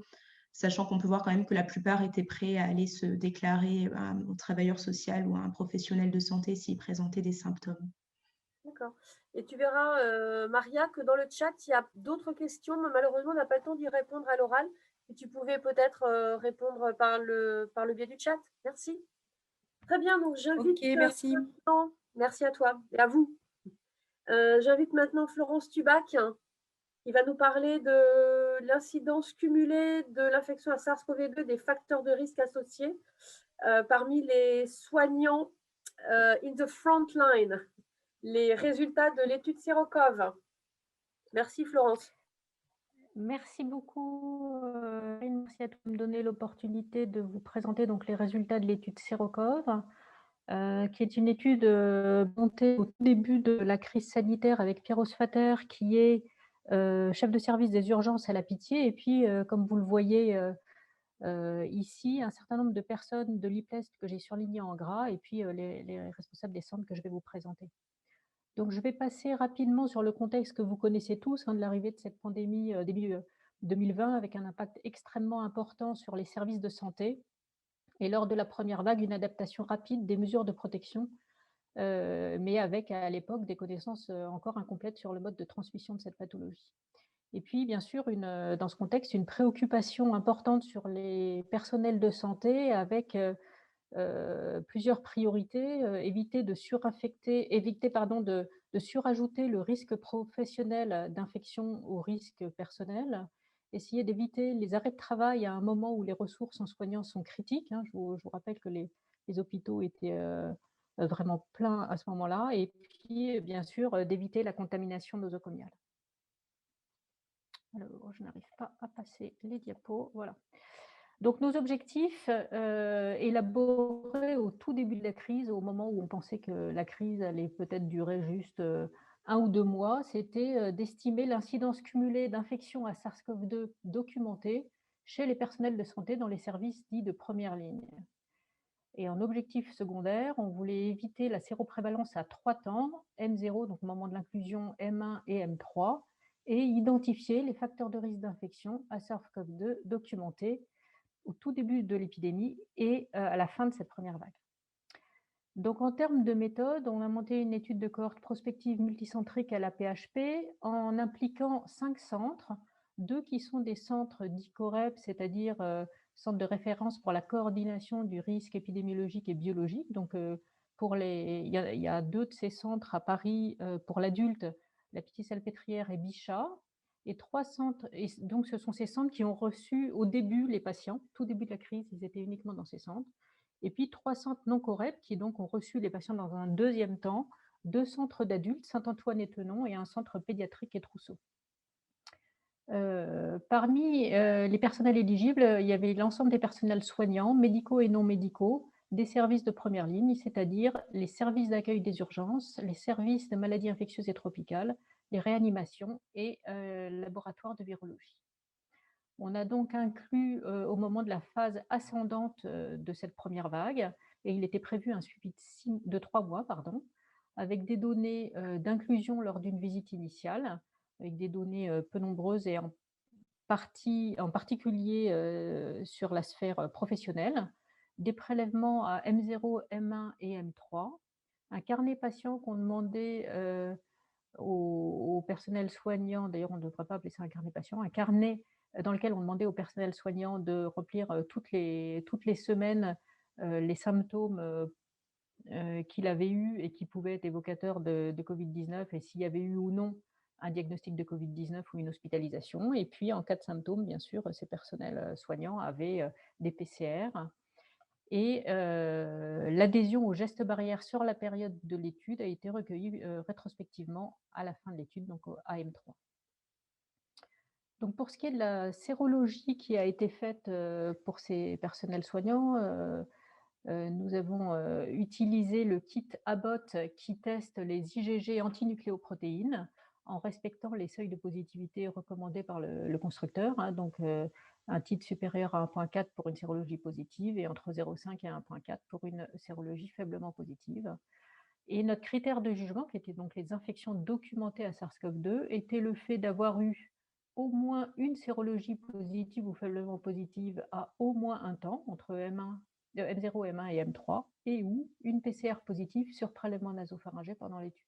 sachant qu'on peut voir quand même que la plupart étaient prêts à aller se déclarer au travailleur social ou à un professionnel de santé s'ils présentaient des symptômes. D'accord. Et tu verras, Maria, que dans le chat, il y a d'autres questions, mais malheureusement, on n'a pas le temps d'y répondre à l'oral. Et tu pouvais peut-être répondre par le biais du chat. Merci. Très bien, donc j'invite… Ok, merci. Merci à toi et à vous. J'invite maintenant Florence Tubac, qui va nous parler de l'incidence cumulée de l'infection à SARS-CoV-2, des facteurs de risque associés parmi les soignants in the front line. Les résultats de l'étude Sérocov. Merci Florence. Merci beaucoup. Merci à tous de me donner l'opportunité de vous présenter donc les résultats de l'étude Sérocov, qui est une étude montée au tout début de la crise sanitaire avec Pierre Osfater, qui est chef de service des urgences à la Pitié, et puis comme vous le voyez ici, un certain nombre de personnes de l'IPLEST que j'ai surligné en gras, et puis les responsables des centres que je vais vous présenter. Donc, je vais passer rapidement sur le contexte que vous connaissez tous de l'arrivée de cette pandémie début 2020, avec un impact extrêmement important sur les services de santé. Et lors de la première vague, une adaptation rapide des mesures de protection, mais avec à l'époque des connaissances encore incomplètes sur le mode de transmission de cette pathologie. Et puis, bien sûr, dans ce contexte, une préoccupation importante sur les personnels de santé avec plusieurs priorités, éviter de surajouter le risque professionnel d'infection au risque personnel, essayer d'éviter les arrêts de travail à un moment où les ressources en soignants sont critiques. Je vous rappelle que les hôpitaux étaient vraiment pleins à ce moment-là, et puis bien sûr d'éviter la contamination nosocomiale. Alors, je n'arrive pas à passer les diapos, voilà. Donc, nos objectifs élaborés au tout début de la crise, au moment où on pensait que la crise allait peut-être durer juste 1 ou 2 mois, c'était d'estimer l'incidence cumulée d'infections à SARS-CoV-2 documentées chez les personnels de santé dans les services dits de première ligne. Et en objectif secondaire, on voulait éviter la séroprévalence à 3 temps, M0, donc au moment de l'inclusion, M1 et M3, et identifier les facteurs de risque d'infection à SARS-CoV-2 documentés au tout début de l'épidémie et à la fin de cette première vague. Donc, en termes de méthode, on a monté une étude de cohorte prospective multicentrique à la PHP en impliquant 5 centres, 2 qui sont des centres dits COREP, c'est-à-dire centres de référence pour la coordination du risque épidémiologique et biologique. Donc, il y a 2 de ces centres à Paris pour l'adulte, la Pitié-Salpêtrière et Bichat, et 3 centres, et donc ce sont ces centres qui ont reçu au début les patients, tout début de la crise, ils étaient uniquement dans ces centres, et puis 3 centres non COREP qui donc ont reçu les patients dans un deuxième temps, 2 centres d'adultes, Saint-Antoine et Tenon, et un centre pédiatrique et Trousseau. Parmi les personnels éligibles, il y avait l'ensemble des personnels soignants, médicaux et non médicaux, des services de première ligne, c'est-à-dire les services d'accueil des urgences, les services de maladies infectieuses et tropicales, les réanimations et laboratoires de virologie. On a donc inclus au moment de la phase ascendante de cette première vague, et il était prévu un suivi de 3 mois, avec des données d'inclusion lors d'une visite initiale, avec des données peu nombreuses et en particulier sur la sphère professionnelle, des prélèvements à M0, M1 et M3, un carnet patient qu'on demandait au personnel soignant, d'ailleurs on ne devrait pas appeler ça un carnet patient, un carnet dans lequel on demandait au personnel soignant de remplir toutes les semaines les symptômes qu'il avait eus et qui pouvaient être évocateurs de Covid-19 et s'il y avait eu ou non un diagnostic de Covid-19 ou une hospitalisation. Et puis, en cas de symptômes, bien sûr, ces personnels soignants avaient des PCR. Et l'adhésion aux gestes barrières sur la période de l'étude a été recueillie rétrospectivement à la fin de l'étude, donc au AM3. Donc, pour ce qui est de la sérologie qui a été faite pour ces personnels soignants, nous avons utilisé le kit Abbott qui teste les IgG antinucléoprotéines en respectant les seuils de positivité recommandés par le constructeur, donc un titre supérieur à 1,4 pour une sérologie positive et entre 0,5 et 1,4 pour une sérologie faiblement positive. Et notre critère de jugement, qui était donc les infections documentées à SARS-CoV-2, était le fait d'avoir eu au moins une sérologie positive ou faiblement positive à au moins un temps, entre M0, M1 et M3, et ou une PCR positive sur prélèvement nasopharyngé pendant l'étude.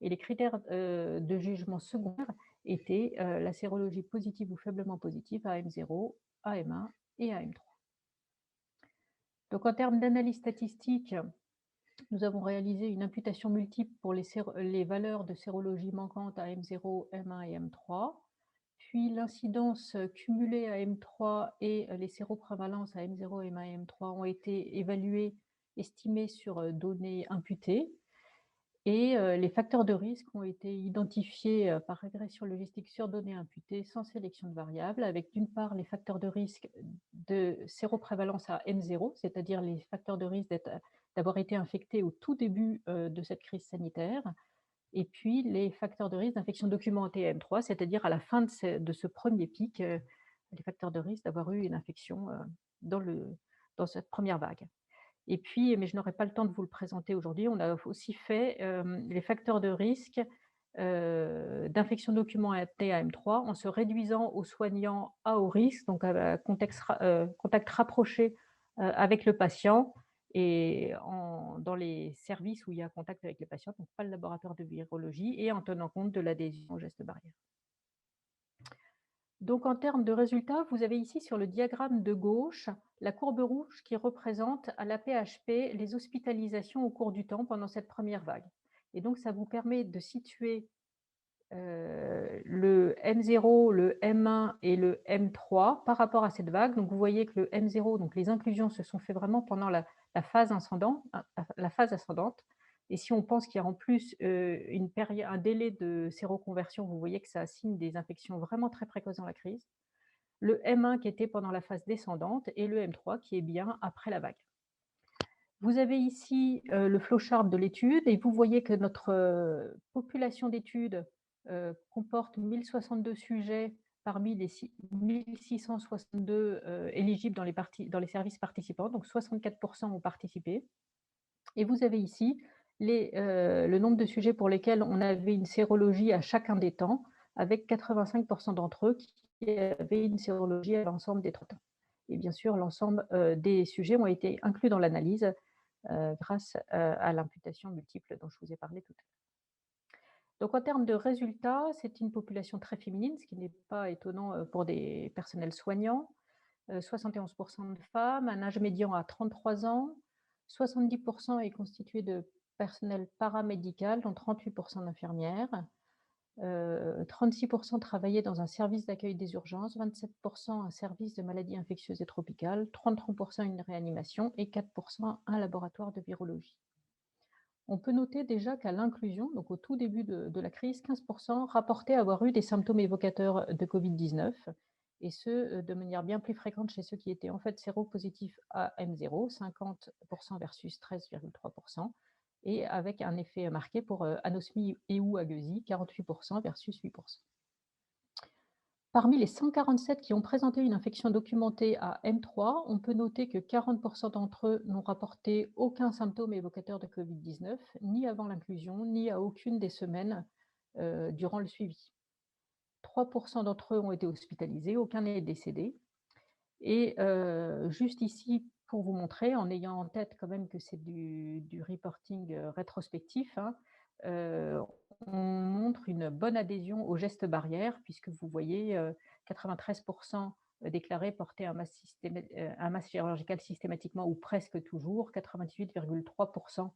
Et les critères de jugement secondaire étaient la sérologie positive ou faiblement positive à M0, à M1 et à M3. Donc en termes d'analyse statistique, nous avons réalisé une imputation multiple pour les valeurs de sérologie manquantes à M0, M1 et M3, puis l'incidence cumulée à M3 et les séroprévalences à M0, M1 et M3 ont été évaluées, estimées sur données imputées, et les facteurs de risque ont été identifiés par régression logistique sur données imputées sans sélection de variables, avec d'une part les facteurs de risque de séroprévalence à M0, c'est-à-dire les facteurs de risque d'avoir été infecté au tout début de cette crise sanitaire, et puis les facteurs de risque d'infection documentée à M3, c'est-à-dire à la fin de ce premier pic, les facteurs de risque d'avoir eu une infection dans cette première vague. Et puis, mais je n'aurai pas le temps de vous le présenter aujourd'hui, on a aussi fait les facteurs de risque d'infection documentée à M3 en se réduisant aux soignants à haut risque, donc à contact rapproché avec le patient et dans les services où il y a contact avec les patients, donc pas le laboratoire de virologie, et en tenant compte de l'adhésion aux gestes barrières. Donc, en termes de résultats, vous avez ici sur le diagramme de gauche la courbe rouge qui représente à la PHP les hospitalisations au cours du temps pendant cette première vague. Et donc, ça vous permet de situer le M0, le M1 et le M3 par rapport à cette vague. Donc, vous voyez que le M0, donc les inclusions se sont faites vraiment pendant la phase ascendante. Et si on pense qu'il y a en plus un délai de séroconversion, vous voyez que ça assigne des infections vraiment très précoces dans la crise. Le M1 qui était pendant la phase descendante et le M3 qui est bien après la vague. Vous avez ici le flowchart de l'étude et vous voyez que notre population d'études comporte 1062 sujets parmi les 1662 éligibles dans les services participants, donc 64% ont participé. Et vous avez ici le nombre de sujets pour lesquels on avait une sérologie à chacun des temps, avec 85% d'entre eux qui avaient une sérologie à l'ensemble des 3 temps. Et bien sûr, l'ensemble des sujets ont été inclus dans l'analyse grâce à l'imputation multiple dont je vous ai parlé tout à l'heure. Donc en termes de résultats, c'est une population très féminine, ce qui n'est pas étonnant pour des personnels soignants. 71% de femmes, un âge médian à 33 ans, 70% est constitué de personnel paramédical, dont 38% d'infirmières, 36% travaillaient dans un service d'accueil des urgences, 27% un service de maladies infectieuses et tropicales, 33% une réanimation et 4% un laboratoire de virologie. On peut noter déjà qu'à l'inclusion, donc au tout début de la crise, 15% rapportaient avoir eu des symptômes évocateurs de Covid-19 et ce, de manière bien plus fréquente chez ceux qui étaient en fait séropositifs à M0, 50% versus 13,3%, et avec un effet marqué pour anosmie et ou agueusie, 48% versus 8%. Parmi les 147 qui ont présenté une infection documentée à M3, on peut noter que 40% d'entre eux n'ont rapporté aucun symptôme évocateur de Covid-19, ni avant l'inclusion, ni à aucune des semaines durant le suivi. 3% d'entre eux ont été hospitalisés, aucun n'est décédé. Et juste ici, pour vous montrer, en ayant en tête quand même que c'est du reporting rétrospectif, hein, on montre une bonne adhésion aux gestes barrières, puisque vous voyez 93% déclarés porter un masque chirurgical systématiquement ou presque toujours, 98,3%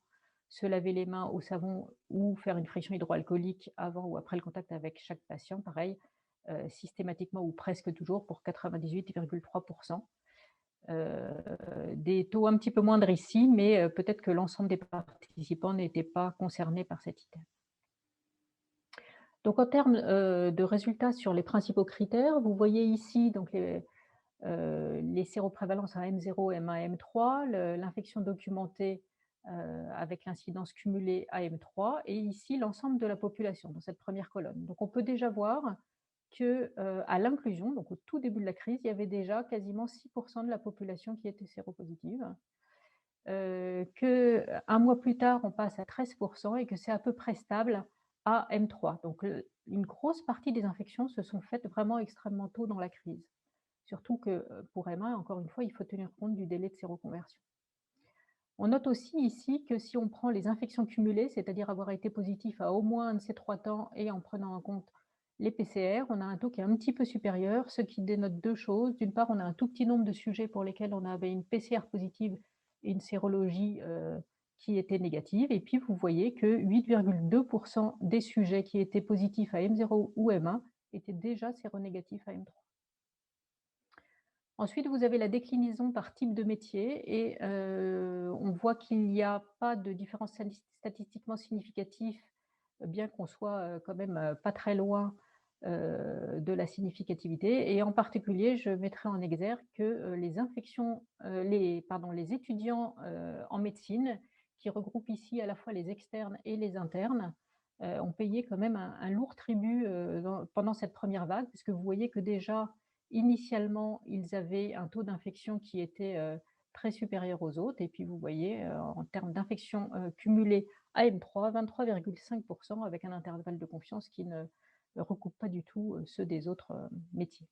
se laver les mains au savon ou faire une friction hydroalcoolique avant ou après le contact avec chaque patient, pareil, systématiquement ou presque toujours pour 98,3%. Des taux un petit peu moindres ici, mais peut-être que l'ensemble des participants n'étaient pas concernés par cet item. Donc en termes de résultats sur les principaux critères, vous voyez ici donc les séroprévalences à M0, M1, M3, l'infection documentée avec l'incidence cumulée à M3, et ici l'ensemble de la population dans cette première colonne. Donc on peut déjà voir qu'à l'inclusion, donc au tout début de la crise, il y avait déjà quasiment 6% de la population qui était séropositive, qu'un mois plus tard, on passe à 13% et que c'est à peu près stable à M3. Donc une grosse partie des infections se sont faites vraiment extrêmement tôt dans la crise. Surtout que pour M1, encore une fois, il faut tenir compte du délai de séroconversion. On note aussi ici que si on prend les infections cumulées, c'est-à-dire avoir été positif à au moins un de ces 3 temps et en prenant en compte les PCR, on a un taux qui est un petit peu supérieur, ce qui dénote deux choses. D'une part, on a un tout petit nombre de sujets pour lesquels on avait une PCR positive et une sérologie qui était négative. Et puis, vous voyez que 8,2% des sujets qui étaient positifs à M0 ou M1 étaient déjà séronégatifs à M3. Ensuite, vous avez la déclinaison par type de métier et on voit qu'il n'y a pas de différence statistiquement significative, bien qu'on soit quand même pas très loin de la significativité. Et en particulier, je mettrai en exergue que les étudiants en médecine, qui regroupent ici à la fois les externes et les internes, ont payé quand même un lourd tribut pendant cette première vague, puisque vous voyez que déjà, initialement, ils avaient un taux d'infection qui était très supérieur aux autres. Et puis, vous voyez, en termes d'infection cumulée à M3, 23,5% avec un intervalle de confiance qui ne recoupe pas du tout ceux des autres métiers.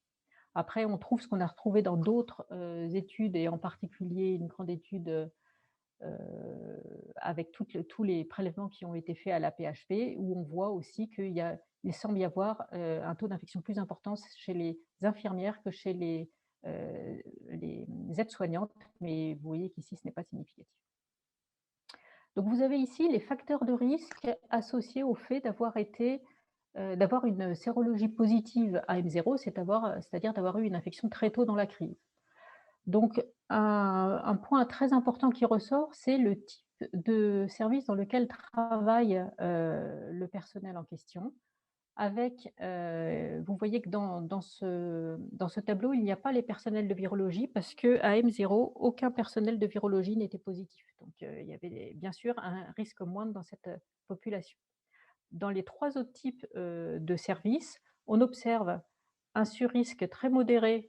Après, on trouve ce qu'on a retrouvé dans d'autres études, et en particulier une grande étude avec tous les prélèvements qui ont été faits à la PHP, où on voit aussi qu'il semble y avoir un taux d'infection plus important chez les infirmières que chez les aides-soignantes, mais vous voyez qu'ici, ce n'est pas significatif. Donc, vous avez ici les facteurs de risque associés au fait d'avoir une sérologie positive à M0, c'est-à-dire d'avoir eu une infection très tôt dans la crise. Donc, un point très important qui ressort, c'est le type de service dans lequel travaille le personnel en question. Vous voyez que dans ce tableau, il n'y a pas les personnels de virologie parce qu'à M0, aucun personnel de virologie n'était positif. Donc, il y avait bien sûr un risque moindre dans cette population. Dans les 3 autres types de services, on observe un surrisque très modéré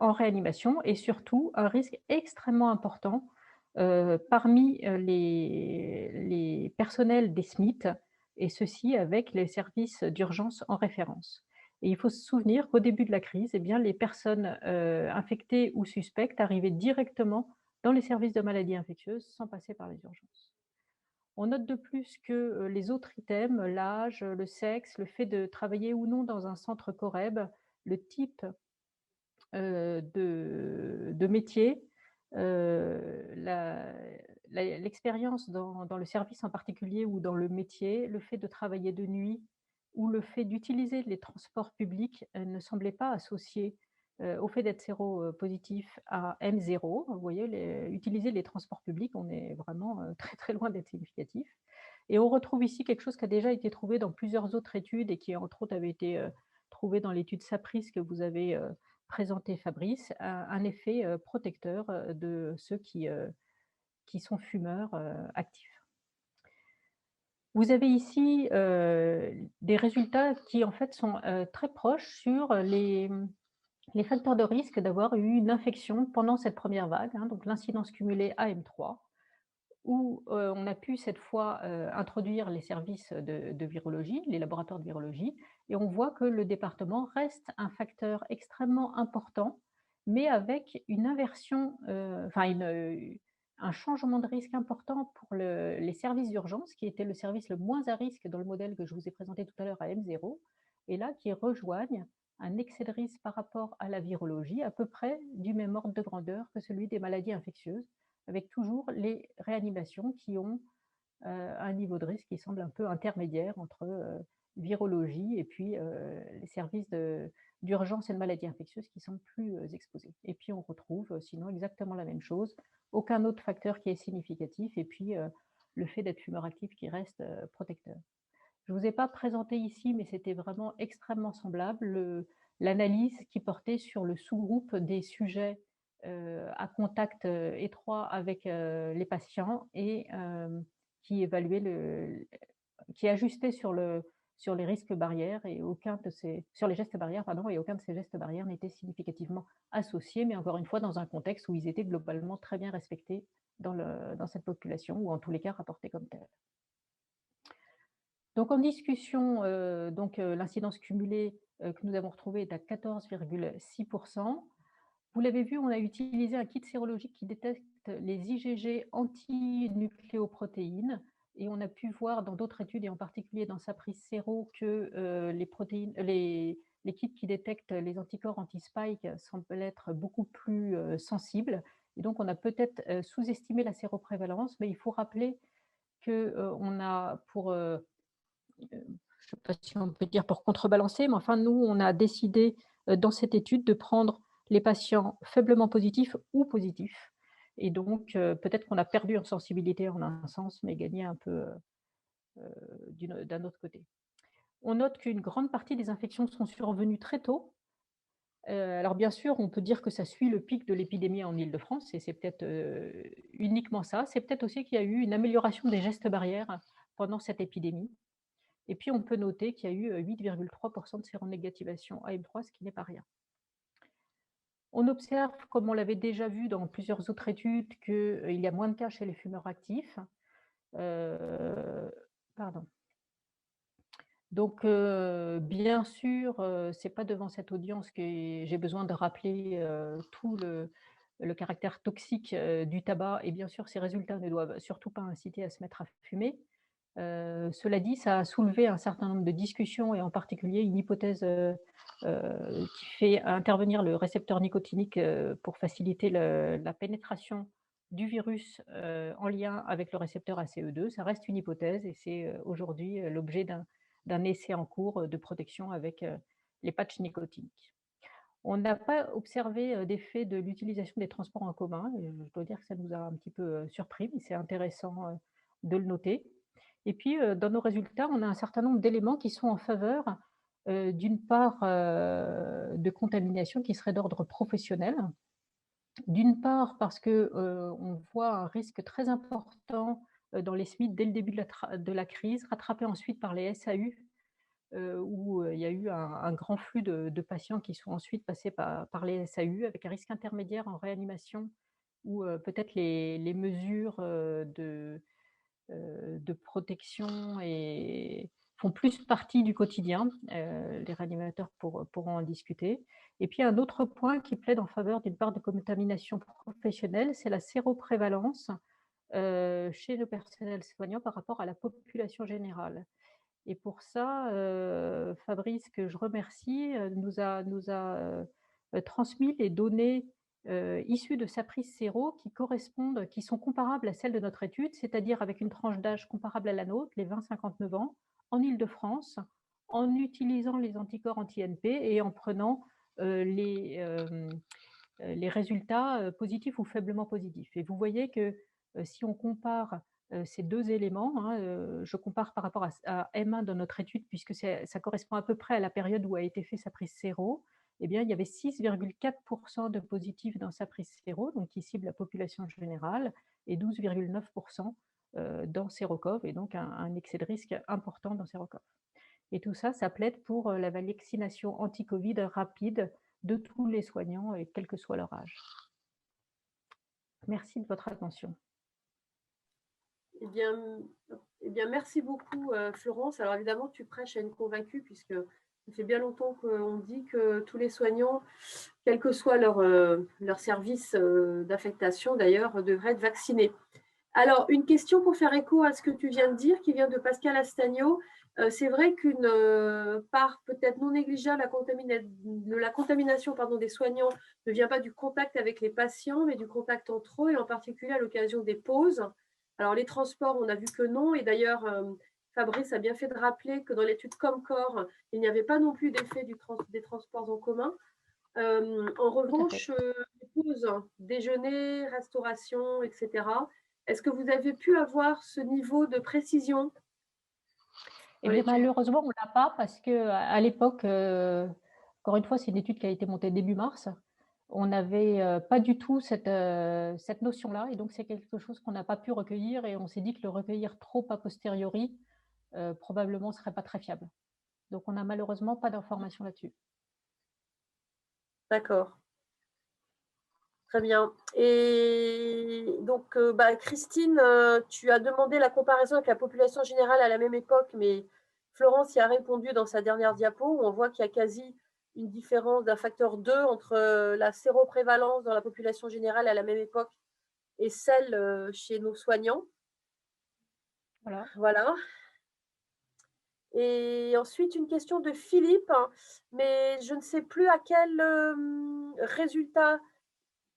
en réanimation et surtout un risque extrêmement important parmi les personnels des SMIT, et ceci avec les services d'urgence en référence. Et il faut se souvenir qu'au début de la crise, eh bien, les personnes infectées ou suspectes arrivaient directement dans les services de maladies infectieuses sans passer par les urgences. On note de plus que les autres items, l'âge, le sexe, le fait de travailler ou non dans un centre Coreb, le type de métier, l'expérience dans le service en particulier ou dans le métier, le fait de travailler de nuit ou le fait d'utiliser les transports publics ne semblait pas associé au fait d'être séropositif à M0. Vous voyez, utiliser les transports publics, on est vraiment très très loin d'être significatif. Et on retrouve ici quelque chose qui a déjà été trouvé dans plusieurs autres études et qui entre autres avait été trouvé dans l'étude SAPRIS que vous avez présenté Fabrice, un effet protecteur de ceux qui sont fumeurs actifs. Vous avez ici des résultats qui en fait sont très proches sur les facteurs de risque d'avoir eu une infection pendant cette première vague, hein, donc l'incidence cumulée AM3, où on a pu cette fois introduire les services de virologie, les laboratoires de virologie, et on voit que le département reste un facteur extrêmement important, mais avec une inversion, un changement de risque important pour les services d'urgence, qui était le service le moins à risque dans le modèle que je vous ai présenté tout à l'heure à M0, et là qui rejoignent un excès de risque par rapport à la virologie à peu près du même ordre de grandeur que celui des maladies infectieuses, avec toujours les réanimations qui ont un niveau de risque qui semble un peu intermédiaire entre virologie et puis les services d'urgence et de maladies infectieuses qui semblent plus exposés. Et puis on retrouve sinon exactement la même chose, aucun autre facteur qui est significatif, et puis le fait d'être fumeur actif qui reste protecteur. Je ne vous ai pas présenté ici, mais c'était vraiment extrêmement semblable, l'analyse qui portait sur le sous-groupe des sujets à contact étroit avec les patients et qui évaluait qui ajustait sur les risques barrières, et sur les gestes barrières, pardon, et aucun de ces gestes barrières n'était significativement associé, mais encore une fois dans un contexte où ils étaient globalement très bien respectés dans cette population, ou en tous les cas rapportés comme tels. Donc en discussion, l'incidence cumulée que nous avons retrouvée est à 14,6%. Vous l'avez vu, on a utilisé un kit sérologique qui détecte les IgG antinucléoprotéines, et on a pu voir dans d'autres études, et en particulier dans Sapris Séro, que les kits qui détectent les anticorps anti-spike semblent être beaucoup plus sensibles. Et donc on a peut-être sous-estimé la séroprévalence, mais il faut rappeler qu'on a je ne sais pas si on peut dire pour contrebalancer, mais enfin, nous, on a décidé dans cette étude de prendre les patients faiblement positifs ou positifs. Et donc, peut-être qu'on a perdu en sensibilité en un sens, mais gagné un peu d'un autre côté. On note qu'une grande partie des infections sont survenues très tôt. Alors bien sûr, on peut dire que ça suit le pic de l'épidémie en Île-de-France, et c'est peut-être uniquement ça. C'est peut-être aussi qu'il y a eu une amélioration des gestes barrières pendant cette épidémie. Et puis, on peut noter qu'il y a eu 8,3% de séronégativation AM3, ce qui n'est pas rien. On observe, comme on l'avait déjà vu dans plusieurs autres études, qu'il y a moins de cas chez les fumeurs actifs. Donc, bien sûr, ce n'est pas devant cette audience que j'ai besoin de rappeler tout le caractère toxique du tabac, et bien sûr, ces résultats ne doivent surtout pas inciter à se mettre à fumer. Cela dit, ça a soulevé un certain nombre de discussions, et en particulier une hypothèse qui fait intervenir le récepteur nicotinique pour faciliter la pénétration du virus en lien avec le récepteur ACE2. Ça reste une hypothèse, et c'est aujourd'hui l'objet d'un essai en cours de protection avec les patchs nicotiniques. On n'a pas observé d'effet de l'utilisation des transports en commun. Je dois dire que ça nous a un petit peu surpris, mais c'est intéressant de le noter. Et puis, dans nos résultats, on a un certain nombre d'éléments qui sont en faveur, d'une part, de contamination qui serait d'ordre professionnel. D'une part, parce qu'on voit un risque très important dans les SMIC dès le début de la crise, rattrapé ensuite par les SAU, où il y a eu un grand flux de patients qui sont ensuite passés par les SAU, avec un risque intermédiaire en réanimation, où peut-être les mesures de protection font plus partie du quotidien. Les réanimateurs pourront en discuter. Et puis un autre point qui plaide en faveur d'une part de contamination professionnelle, c'est la séroprévalence chez le personnel soignant par rapport à la population générale. Et pour ça, Fabrice, que je remercie, nous a transmis les données issues de Sapris Séro qui sont comparables à celles de notre étude, c'est-à-dire avec une tranche d'âge comparable à la nôtre, les 20-59 ans, en Île-de-France, en utilisant les anticorps anti-NP et en prenant les résultats positifs ou faiblement positifs. Et vous voyez que si on compare ces deux éléments, je compare par rapport à M1 dans notre étude, puisque ça correspond à peu près à la période où a été fait Sapris Séro. eh bien, il y avait 6,4% de positifs dans Sapri-Séro, donc qui cible la population générale, et 12,9% dans Sérocov, et donc un excès de risque important dans Sérocov. Et tout ça, ça plaide pour la vaccination anti-Covid rapide de tous les soignants, et quel que soit leur âge. Merci de votre attention. Eh bien, merci beaucoup, Florence. Alors évidemment, tu prêches à une convaincue, puisque ça fait bien longtemps qu'on dit que tous les soignants, quel que soit leur service d'affectation d'ailleurs, devraient être vaccinés. Alors, une question pour faire écho à ce que tu viens de dire, qui vient de Pascal Astagno. C'est vrai qu'une part peut-être non négligeable de la contamination des soignants ne vient pas du contact avec les patients, mais du contact entre eux, et en particulier à l'occasion des pauses. Alors, les transports, on a vu que non, et d'ailleurs, Fabrice a bien fait de rappeler que dans l'étude Comcor, il n'y avait pas non plus d'effet des transports en commun. En revanche, les pauses, déjeuner, restauration, etc., est-ce que vous avez pu avoir ce niveau de précision? Eh bien, malheureusement, on ne l'a pas parce qu'à l'époque, encore une fois, c'est une étude qui a été montée début mars, on n'avait pas du tout cette notion-là, et donc c'est quelque chose qu'on n'a pas pu recueillir, et on s'est dit que le recueillir trop a posteriori, probablement ne serait pas très fiable. Donc on n'a malheureusement pas d'informations là-dessus. D'accord. Très bien. Et donc, Christine, tu as demandé la comparaison avec la population générale à la même époque, mais Florence y a répondu dans sa dernière diapo, où on voit qu'il y a quasi une différence d'un facteur 2 entre la séroprévalence dans la population générale à la même époque et celle chez nos soignants. Voilà. Et ensuite, une question de Philippe, mais je ne sais plus à quel résultat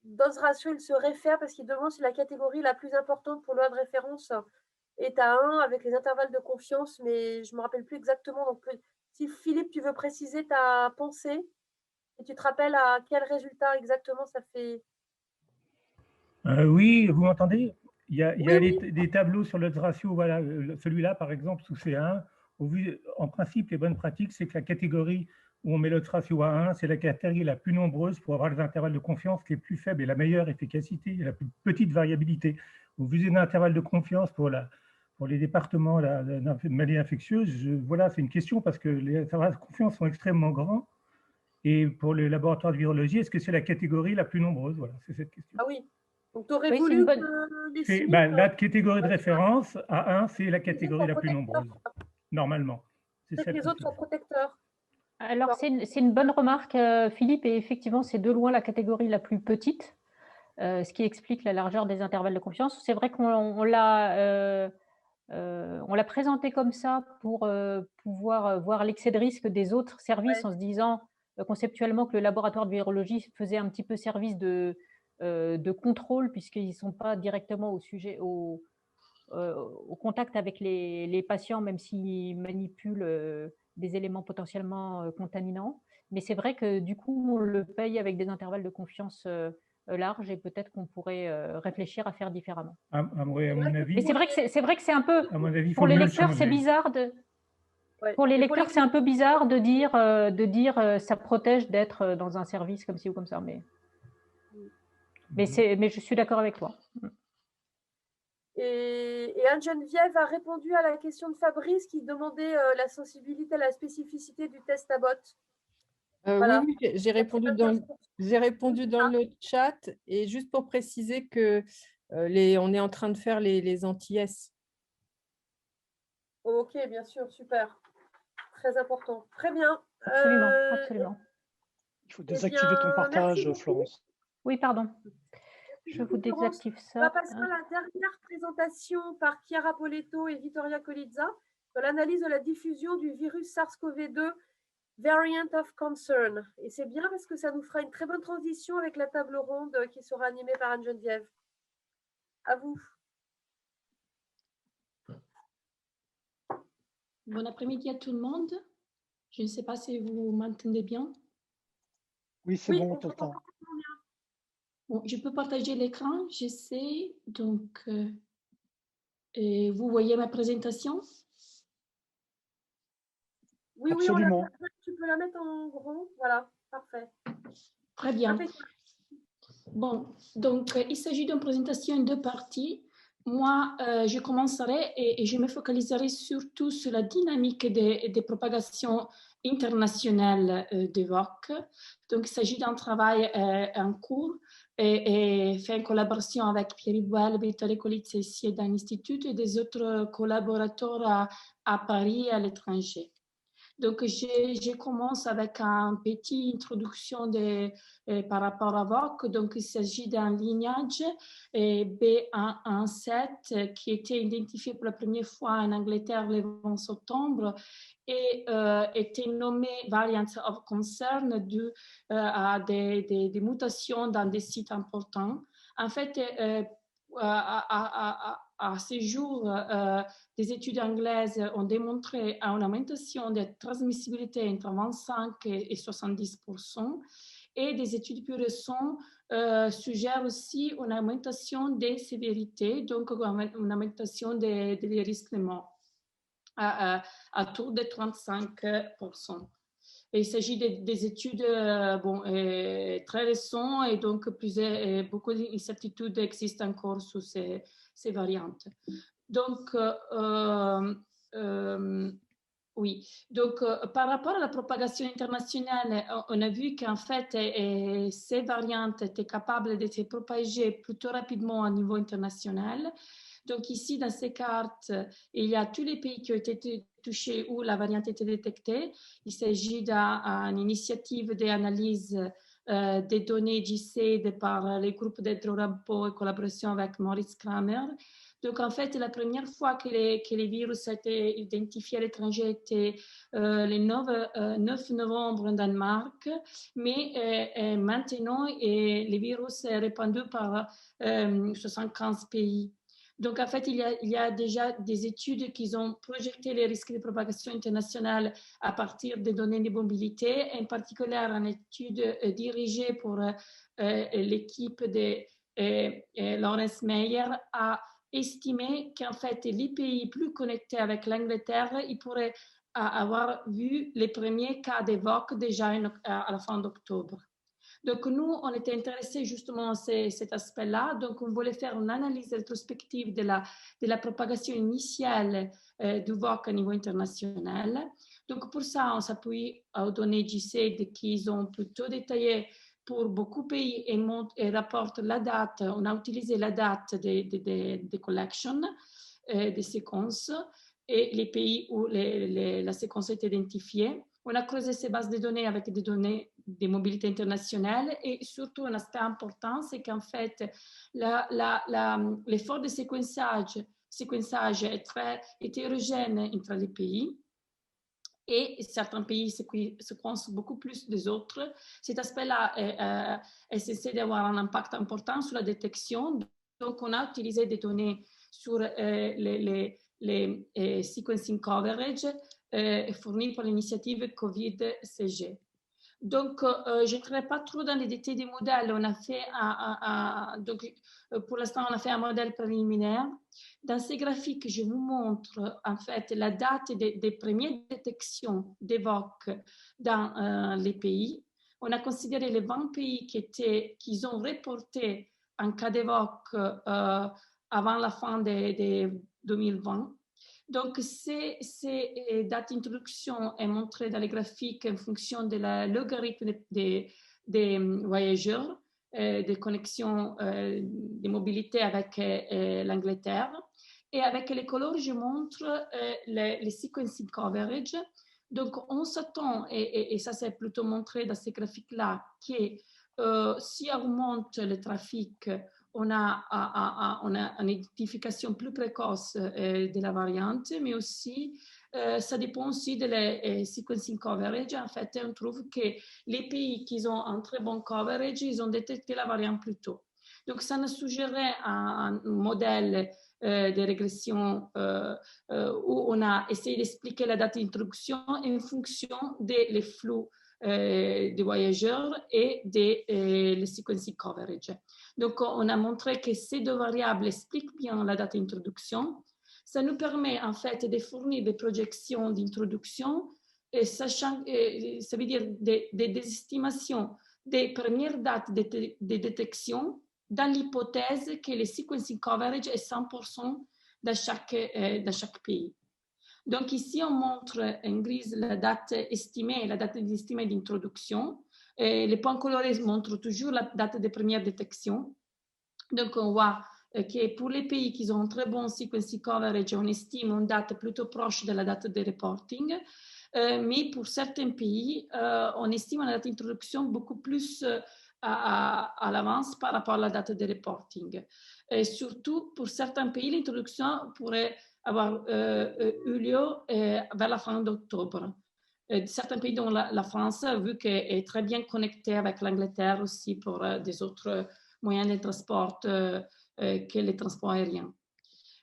dose ratio il se réfère, parce qu'il demande si la catégorie la plus importante pour loi de référence est à 1 avec les intervalles de confiance, mais je ne me rappelle plus exactement. Donc, si Philippe, tu veux préciser ta pensée, et tu te rappelles à quel résultat exactement ça fait? Oui, vous m'entendez? Il y a Oui. des tableaux sur le ratio, voilà, celui-là par exemple, sous C1. En principe, les bonnes pratiques, c'est que la catégorie où on met le ratio à 1, c'est la catégorie la plus nombreuse pour avoir les intervalles de confiance les plus faibles et la meilleure efficacité et la plus petite variabilité. Au vu d'un intervalle de confiance pour les départements de maladies infectieuses, voilà, c'est une question parce que les intervalles de confiance sont extrêmement grands. Et pour le laboratoire de virologie, est-ce que c'est la catégorie la plus nombreuse? Voilà, c'est cette question. Ah oui. Donc, tu aurais voulu que les signes… La catégorie de référence, A1, c'est la catégorie la plus nombreuse, normalement. C'est que les autres sont protecteurs. Alors, c'est une bonne remarque, Philippe, et effectivement, c'est de loin la catégorie la plus petite, ce qui explique la largeur des intervalles de confiance. C'est vrai qu'on l'a présenté comme ça pour pouvoir voir l'excès de risque des autres services, en se disant conceptuellement que le laboratoire de virologie faisait un petit peu service de contrôle, puisqu'ils ne sont pas directement au contact avec les patients, même s'ils manipulent des éléments potentiellement contaminants. Mais c'est vrai que du coup, on le paye avec des intervalles de confiance larges, et peut-être qu'on pourrait réfléchir à faire différemment. À mon avis. Mais c'est vrai que c'est un peu… À mon avis, pour les lecteurs, c'est bizarre de… Pour les lecteurs, c'est un peu bizarre de dire ça protège d'être dans un service comme ci ou comme ça. Mais je suis d'accord avec toi. Et Anne-Geneviève a répondu à la question de Fabrice qui demandait la sensibilité, la spécificité du test Abbott. Voilà. Oui, j'ai répondu dans le chat, et juste pour préciser que on est en train de faire les anti-S. Ok, bien sûr, super. Très important. Très bien. Absolument. Il faut désactiver ton partage, Florence. Oui, pardon. Je vous désactive ça. On va passer à la dernière présentation par Chiara Poletto et Vittoria Colizza sur l'analyse de la diffusion du virus SARS-CoV-2 Variant of Concern. Et c'est bien parce que ça nous fera une très bonne transition avec la table ronde qui sera animée par Anne-Geneviève. À vous. Bon après-midi à tout le monde. Je ne sais pas si vous m'entendez bien. Oui, c'est bon, on t'entend. Bon, je peux partager l'écran, j'essaie. Donc, vous voyez ma présentation? Oui, absolument. Oui, tu peux la mettre en gros, voilà. Parfait. Très bien. Impeccable. Bon, donc il s'agit d'une présentation en deux parties. Moi, je commencerai et je me focaliserai surtout sur la dynamique des propagations internationales de VOC. Donc, il s'agit d'un travail en cours et fait en collaboration avec Pierre Boel, Vittorio Colizzi ici dans l'Institut et des autres collaborateurs à Paris et à l'étranger. Donc, je commence avec une petite introduction par rapport à VOC. Donc, il s'agit d'un lignage B117 qui a été identifié pour la première fois en Angleterre le 20 septembre et était nommé Variant of Concern dû à des mutations dans des sites importants. En fait, à ce jour, des études anglaises ont démontré une augmentation de transmissibilité entre 25 et 70%. Et des études plus récentes suggèrent aussi une augmentation des sévérités, donc une augmentation des risques de mort à autour de 35%. Et il s'agit des études très récentes et donc beaucoup d'incertitudes existent encore sur ces variantes. Donc, oui. Donc, par rapport à la propagation internationale, on a vu qu'en fait, ces variantes étaient capables de se propager plutôt rapidement au niveau international. Donc, ici, dans ces cartes, il y a tous les pays qui ont été touchés où la variante a été détectée. Il s'agit d'une initiative d'analyse des données GC par les groupes d'Edro-Rampo et collaboration avec Maurice Kramer. Donc, en fait, la première fois que les virus ont été identifiés à l'étranger était le 9 novembre en Danemark, mais maintenant, le virus est répandu par 75 pays. Donc, en fait, il y a déjà des études qui ont projeté les risques de propagation internationale à partir des données de mobilité, en particulier une étude dirigée pour l'équipe de Lawrence Meyer a estimé qu'en fait, les pays plus connectés avec l'Angleterre, ils pourraient avoir vu les premiers cas d'évoque déjà à la fin d'octobre. Donc, nous, on était intéressés justement à cet aspect-là. Donc, on voulait faire une analyse rétrospective de la propagation initiale du VOC au niveau international. Donc, pour ça, on s'appuie aux données GC qui sont plutôt détaillées pour beaucoup de pays et rapportent la date. On a utilisé la date des collections, des séquences et les pays où la séquence est identifiée. On a creusé ces bases de données avec des données de mobilité internationale et surtout un aspect important, c'est qu'en fait, l'effort de séquençage est très hétérogène entre les pays et certains pays séquencent beaucoup plus des autres. Cet aspect-là est censé avoir un impact important sur la détection. Donc, on a utilisé des données sur les sequencing coverage fournis par l'initiative COVID-CG. Donc, je n'entrerai pas trop dans les détails des modèles. On a fait pour l'instant, on a fait un modèle préliminaire. Dans ces graphiques, je vous montre en fait la date des premières détections d'évoque dans les pays. On a considéré les 20 pays qui ont reporté un cas d'évoque avant la fin de 2020. Donc, ces dates d'introduction sont montrées dans les graphiques en fonction de la logarithme des voyageurs, des connexions de mobilité avec l'Angleterre. Et avec les couleurs, je montre les sequencing coverage. Donc, on s'attend, et ça c'est plutôt montré dans ces graphiques-là, que si on augmente le trafic, on a une identification plus précoce de la variante, mais aussi, ça dépend aussi de la sequencing coverage. En fait, on trouve que les pays qui ont un très bon coverage, ils ont détecté la variante plus tôt. Donc, ça nous suggérait un modèle de régression où on a essayé d'expliquer la date d'introduction en fonction des flux des voyageurs et des sequencing coverage. Donc, on a montré que ces deux variables expliquent bien la date d'introduction. Ça nous permet en fait de fournir des projections d'introduction et sachant, ça veut dire des estimations des premières dates de détection dans l'hypothèse que le sequencing coverage est 100% dans chaque pays. Donc ici, on montre en grise la date estimée d'introduction. Les points colorés montrent toujours la date de première détection. Donc on voit que pour les pays qui ont un très bon sequencing coverage, on estime une date plutôt proche de la date de reporting. Mais pour certains pays, on estime la date d'introduction beaucoup plus à l'avance par rapport à la date de reporting. Et surtout, pour certains pays, l'introduction pourrait avoir eu lieu vers la fin d'octobre. Certains pays, dont la France, vu qu'elle est très bien connectée avec l'Angleterre aussi pour des autres moyens de transport que les transports aériens.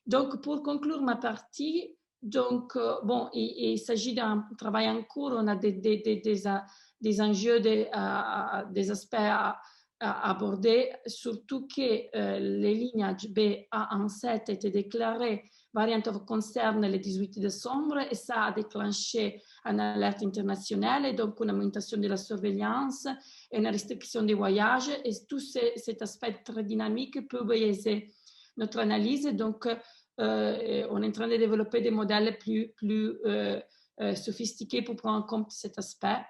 Donc, pour conclure ma partie, donc, bon, il s'agit d'un travail en cours. On a des enjeux, des aspects à aborder, surtout que les lignages BA17 étaient déclarés variant of concern le 18 décembre et ça a déclenché une alerte internationale et donc une augmentation de la surveillance et une restriction des voyages. Et tout cet aspect très dynamique peut biaiser notre analyse. Donc, on est en train de développer des modèles plus sophistiqués pour prendre en compte cet aspect.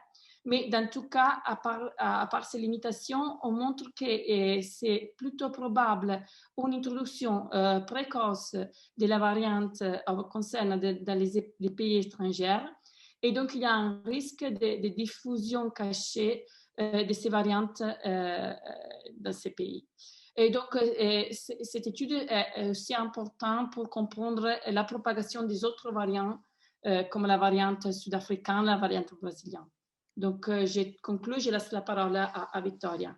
Mais dans tout cas, à part ces limitations, on montre que c'est plutôt probable une introduction précoce de la variante concerne dans les pays étrangers. Et donc, il y a un risque de diffusion cachée de ces variantes dans ces pays. Et donc, cette étude est aussi importante pour comprendre la propagation des autres variants, comme la variante sud-africaine, la variante brésilienne. Donc, j'ai conclu, je laisse la parole à Victoria.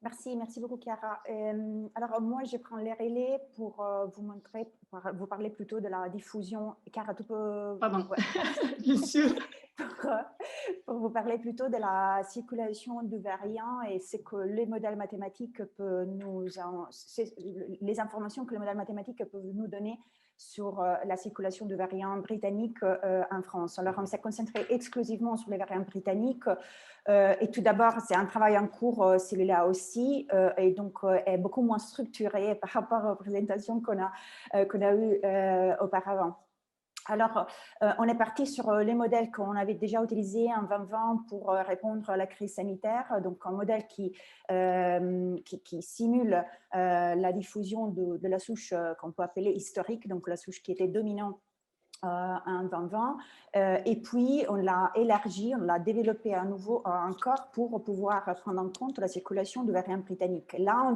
Merci beaucoup, Chiara. Alors, moi, je prends les relais pour vous parler plutôt de la diffusion. Chiara, tu peux... Pardon, ouais. bien sûr. Pour vous parler plutôt de la circulation du variant et ce que les modèles mathématiques peuvent les informations que les modèles mathématiques peuvent nous donner sur la circulation du variant britannique en France. Alors, on s'est concentré exclusivement sur les variants britanniques et tout d'abord, c'est un travail en cours, celui-là aussi, et donc est beaucoup moins structuré par rapport aux présentations qu'on a eues auparavant. Alors, on est parti sur les modèles qu'on avait déjà utilisés en 2020 pour répondre à la crise sanitaire. Donc, un modèle qui simule la diffusion de la souche qu'on peut appeler historique, donc la souche qui était dominante en 2020. Et puis, on l'a élargi, on l'a développé à nouveau encore pour pouvoir prendre en compte la circulation du variant britannique. Là,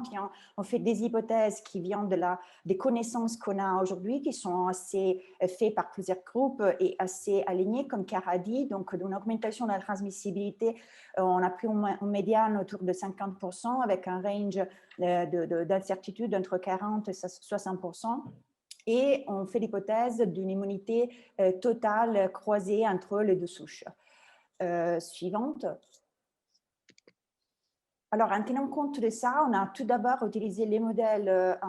on fait des hypothèses qui viennent des connaissances qu'on a aujourd'hui, qui sont assez faites par plusieurs groupes et assez alignées, comme Chiara a dit. Donc, d'une augmentation de la transmissibilité, on a pris en médiane autour de 50%, avec un range d'incertitude entre 40 et 60%. Et on fait l'hypothèse d'une immunité totale croisée entre les deux souches. Suivante. Alors, en tenant compte de ça, on a tout d'abord utilisé les modèles,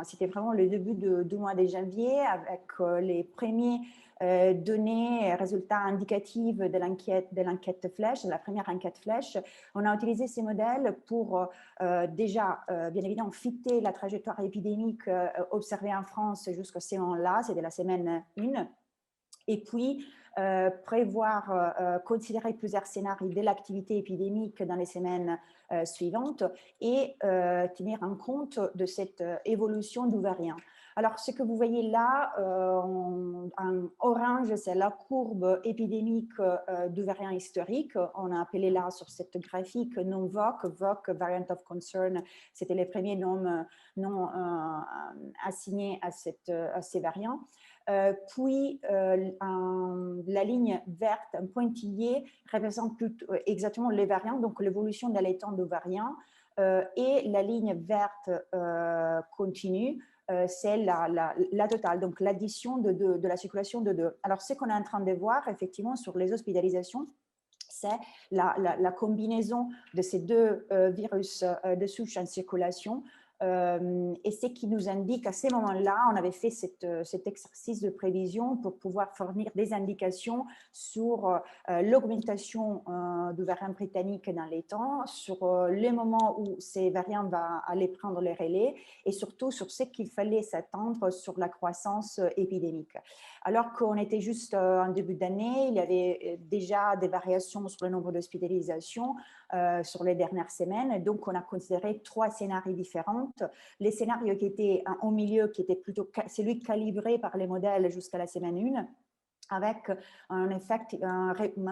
c'était vraiment le début du mois de janvier, avec les premiers données et résultats indicatifs de l'enquête flèche, la première enquête flèche. On a utilisé ces modèles pour déjà, bien évidemment, fitter la trajectoire épidémique observée en France jusqu'à ce moment-là, c'était la semaine 1. Et puis, prévoir, considérer plusieurs scénarios de l'activité épidémique dans les semaines suivantes et tenir en compte de cette évolution du variant. Alors, ce que vous voyez là, en orange, c'est la courbe épidémique du variant historique. On a appelé là sur cette graphique non VOC, VOC, Variant of Concern. C'était les premiers noms assignés à ces variants. Puis, la ligne verte, un pointillé, représente exactement les variants, donc l'évolution de l'étang de variants. Et la ligne verte continue, c'est la totale, donc l'addition de la circulation de deux. Alors, ce qu'on est en train de voir, effectivement, sur les hospitalisations, c'est la combinaison de ces deux virus de souche en circulation Et ce qui nous indique, à ces moments-là, on avait fait cet exercice de prévision pour pouvoir fournir des indications sur l'augmentation du variant britannique dans les temps, sur les moments où ces variants vont aller prendre les relais et surtout sur ce qu'il fallait s'attendre sur la croissance épidémique. Alors qu'on était juste en début d'année, il y avait déjà des variations sur le nombre d'hospitalisations sur les dernières semaines. Donc, on a considéré 3 scénarios différents. Les scénarios qui étaient au milieu, qui étaient plutôt celui calibré par les modèles jusqu'à la semaine 1, avec un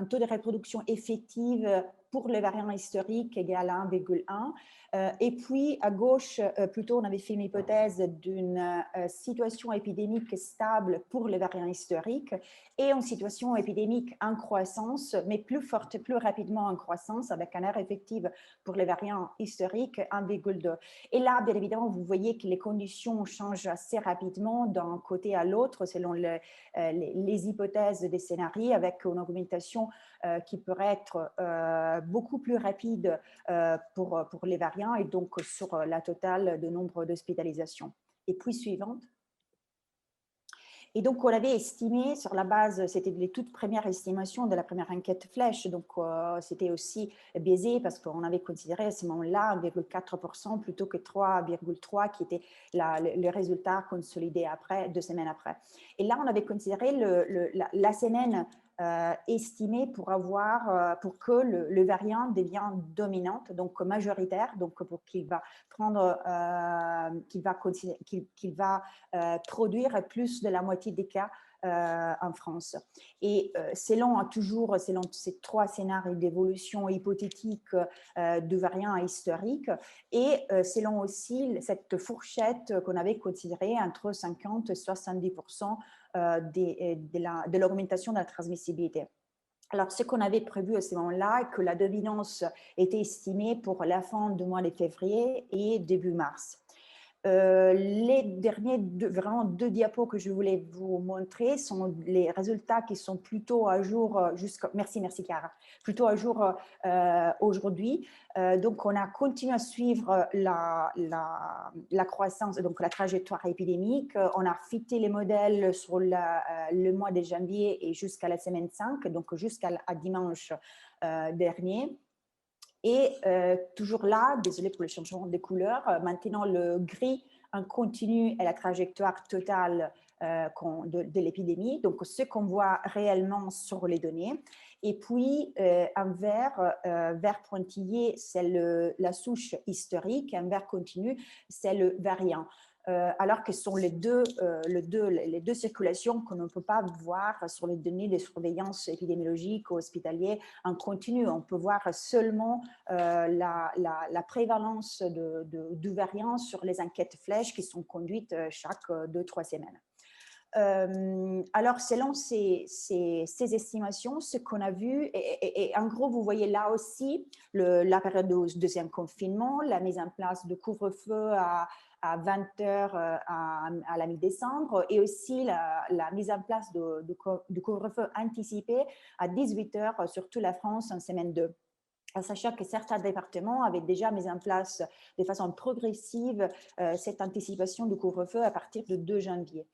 taux de reproduction effective pour les variants historiques égal à 1,1. Et puis, à gauche, plutôt, on avait fait une hypothèse d'une situation épidémique stable pour les variants historiques et une situation épidémique en croissance, mais plus forte, plus rapidement en croissance, avec un R effectif pour les variants historiques 1,2. Et là, bien évidemment, vous voyez que les conditions changent assez rapidement d'un côté à l'autre selon les hypothèses des scénarios, avec une augmentation qui pourrait être beaucoup plus rapide pour les variants et donc sur la totale de nombre d'hospitalisations. Et puis suivante. Et donc, on avait estimé sur la base, c'était les toutes premières estimations de la première enquête Flèche, donc c'était aussi biaisé parce qu'on avait considéré à ce moment-là 1,4% plutôt que 3,3% qui était le résultat consolidé après, 2 semaines après. Et là, on avait considéré la semaine estimée pour que le variant devienne dominante, donc majoritaire, donc pour qu'il va prendre, qu'il va produire plus de la moitié des cas en France. Et selon ces 3 scénarios d'évolution hypothétique du variant historique et selon aussi cette fourchette qu'on avait considérée entre 50 et 70% de l'augmentation de la transmissibilité. Alors, ce qu'on avait prévu à ce moment-là, que la dominance était estimée pour la fin du mois de février et début mars. Les derniers vraiment 2 diapos que je voulais vous montrer sont les résultats qui sont plutôt à jour merci Chiara, plutôt à jour aujourd'hui. Donc, on a continué à suivre la croissance, donc la trajectoire épidémique. On a fité les modèles sur le mois de janvier et jusqu'à la semaine 5, donc jusqu'à dimanche dernier. Et toujours là, désolé pour le changement de couleur, maintenant le gris en continu est la trajectoire totale de l'épidémie, donc ce qu'on voit réellement sur les données. Et puis, en vert pointillé, c'est la souche historique, en vert continu, c'est le variant. Alors que ce sont les deux circulations qu'on ne peut pas voir sur les données de surveillance épidémiologique ou hospitalière en continu. On peut voir seulement la prévalence du variant sur les enquêtes flèches qui sont conduites chaque 2-3 semaines. Alors, selon ces estimations, ce qu'on a vu, et en gros, vous voyez là aussi la période du 2e confinement, la mise en place de couvre-feu à 20h à la mi-décembre et aussi la mise en place du couvre-feu anticipé à 18h sur toute la France en semaine 2. Sachant que certains départements avaient déjà mis en place de façon progressive cette anticipation du couvre-feu à partir de 2 janvier.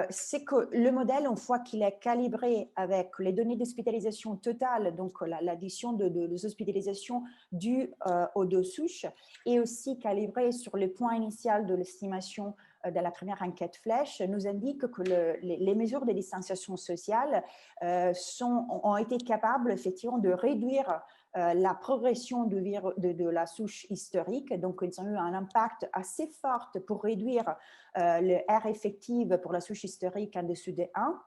C'est que le modèle, une fois qu'il est calibré avec les données d'hospitalisation totale, donc l'addition des hospitalisations dues aux 2 souches, et aussi calibré sur le point initial de l'estimation de la première enquête Flèche, nous indique que les mesures de distanciation sociale ont été capables effectivement de réduire la progression de la souche historique. Donc, ils ont eu un impact assez fort pour réduire le R effectif pour la souche historique en dessous de 1.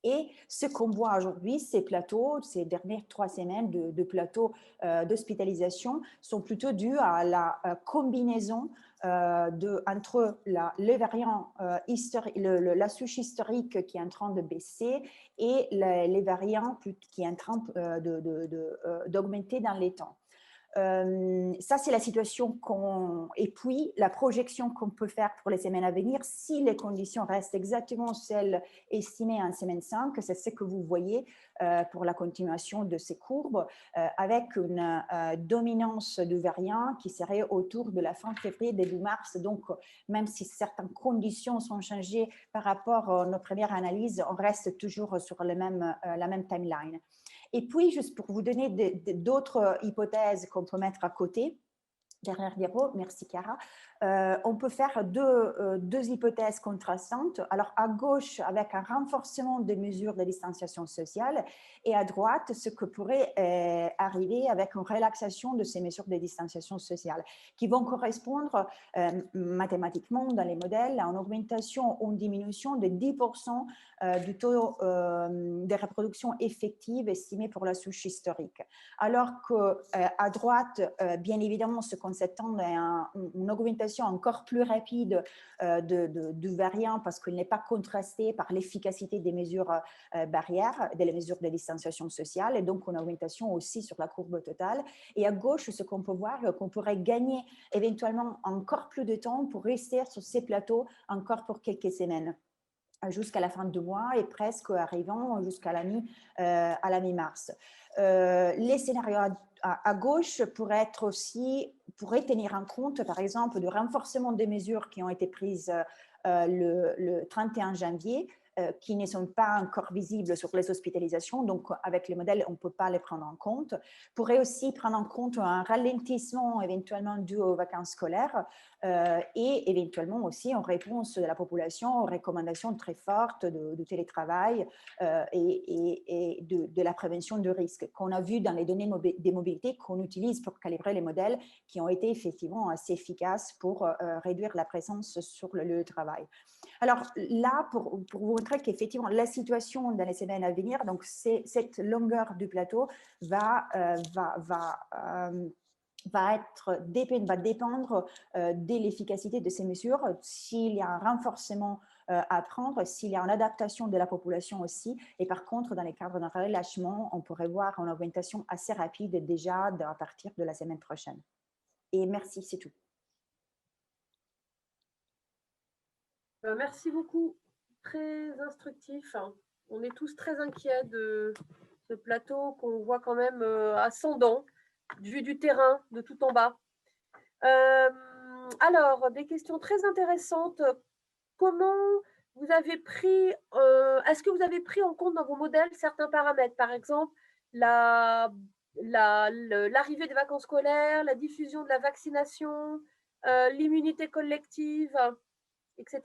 Et ce qu'on voit aujourd'hui, ces plateaux, ces dernières 3 semaines de plateaux d'hospitalisation sont plutôt dus à la combinaison entre le variant historique, la souche historique qui est en train de baisser et les variants qui sont en train d'augmenter dans les temps. Ça, c'est la situation et puis la projection qu'on peut faire pour les semaines à venir, si les conditions restent exactement celles estimées en semaine 5, c'est ce que vous voyez pour la continuation de ces courbes, avec une dominance du variant qui serait autour de la fin février, début mars. Donc, même si certaines conditions sont changées par rapport à nos premières analyses, on reste toujours sur la même timeline. Et puis, juste pour vous donner d'autres hypothèses qu'on peut mettre à côté, derrière diapo, merci Chiara, on peut faire deux hypothèses contrastantes. Alors, à gauche, avec un renforcement des mesures de distanciation sociale, et à droite, ce que pourrait arriver avec une relaxation de ces mesures de distanciation sociale, qui vont correspondre mathématiquement dans les modèles à une augmentation ou une diminution de 10% du taux de reproduction effective estimé pour la souche historique. Alors qu'à droite, bien évidemment, ce qu'on s'attend à une augmentation encore plus rapide du variant parce qu'il n'est pas contrasté par l'efficacité des mesures barrières, des mesures de distanciation sociale, et donc une augmentation aussi sur la courbe totale. Et à gauche, ce qu'on peut voir, qu'on pourrait gagner éventuellement encore plus de temps pour rester sur ces plateaux encore pour quelques semaines, jusqu'à la fin du mois et presque arrivant jusqu'à la mi-mars. Les scénarios à gauche pourraient tenir en compte, par exemple, du renforcement des mesures qui ont été prises le 31 janvier, qui ne sont pas encore visibles sur les hospitalisations, donc avec les modèles, on ne peut pas les prendre en compte. Pourrait aussi prendre en compte un ralentissement éventuellement dû aux vacances scolaires et éventuellement aussi en réponse de la population aux recommandations très fortes de télétravail et de la prévention de risques qu'on a vu dans les données des mobilités qu'on utilise pour calibrer les modèles qui ont été effectivement assez efficaces pour réduire la présence sur le lieu de travail. Alors là, pour vous montrer qu'effectivement, la situation dans les semaines à venir, donc cette longueur du plateau va dépendre de l'efficacité de ces mesures, s'il y a un renforcement à prendre, s'il y a une adaptation de la population aussi. Et par contre, dans les cadres d'un relâchement, on pourrait voir une augmentation assez rapide déjà à partir de la semaine prochaine. Et merci, c'est tout. Merci beaucoup, très instructif. On est tous très inquiets de ce plateau qu'on voit quand même ascendant, vu du terrain, de tout en bas. Alors, des questions très intéressantes. Comment vous avez pris, est-ce que vous avez pris en compte dans vos modèles certains paramètres, par exemple l'arrivée des vacances scolaires, la diffusion de la vaccination, l'immunité collective, etc.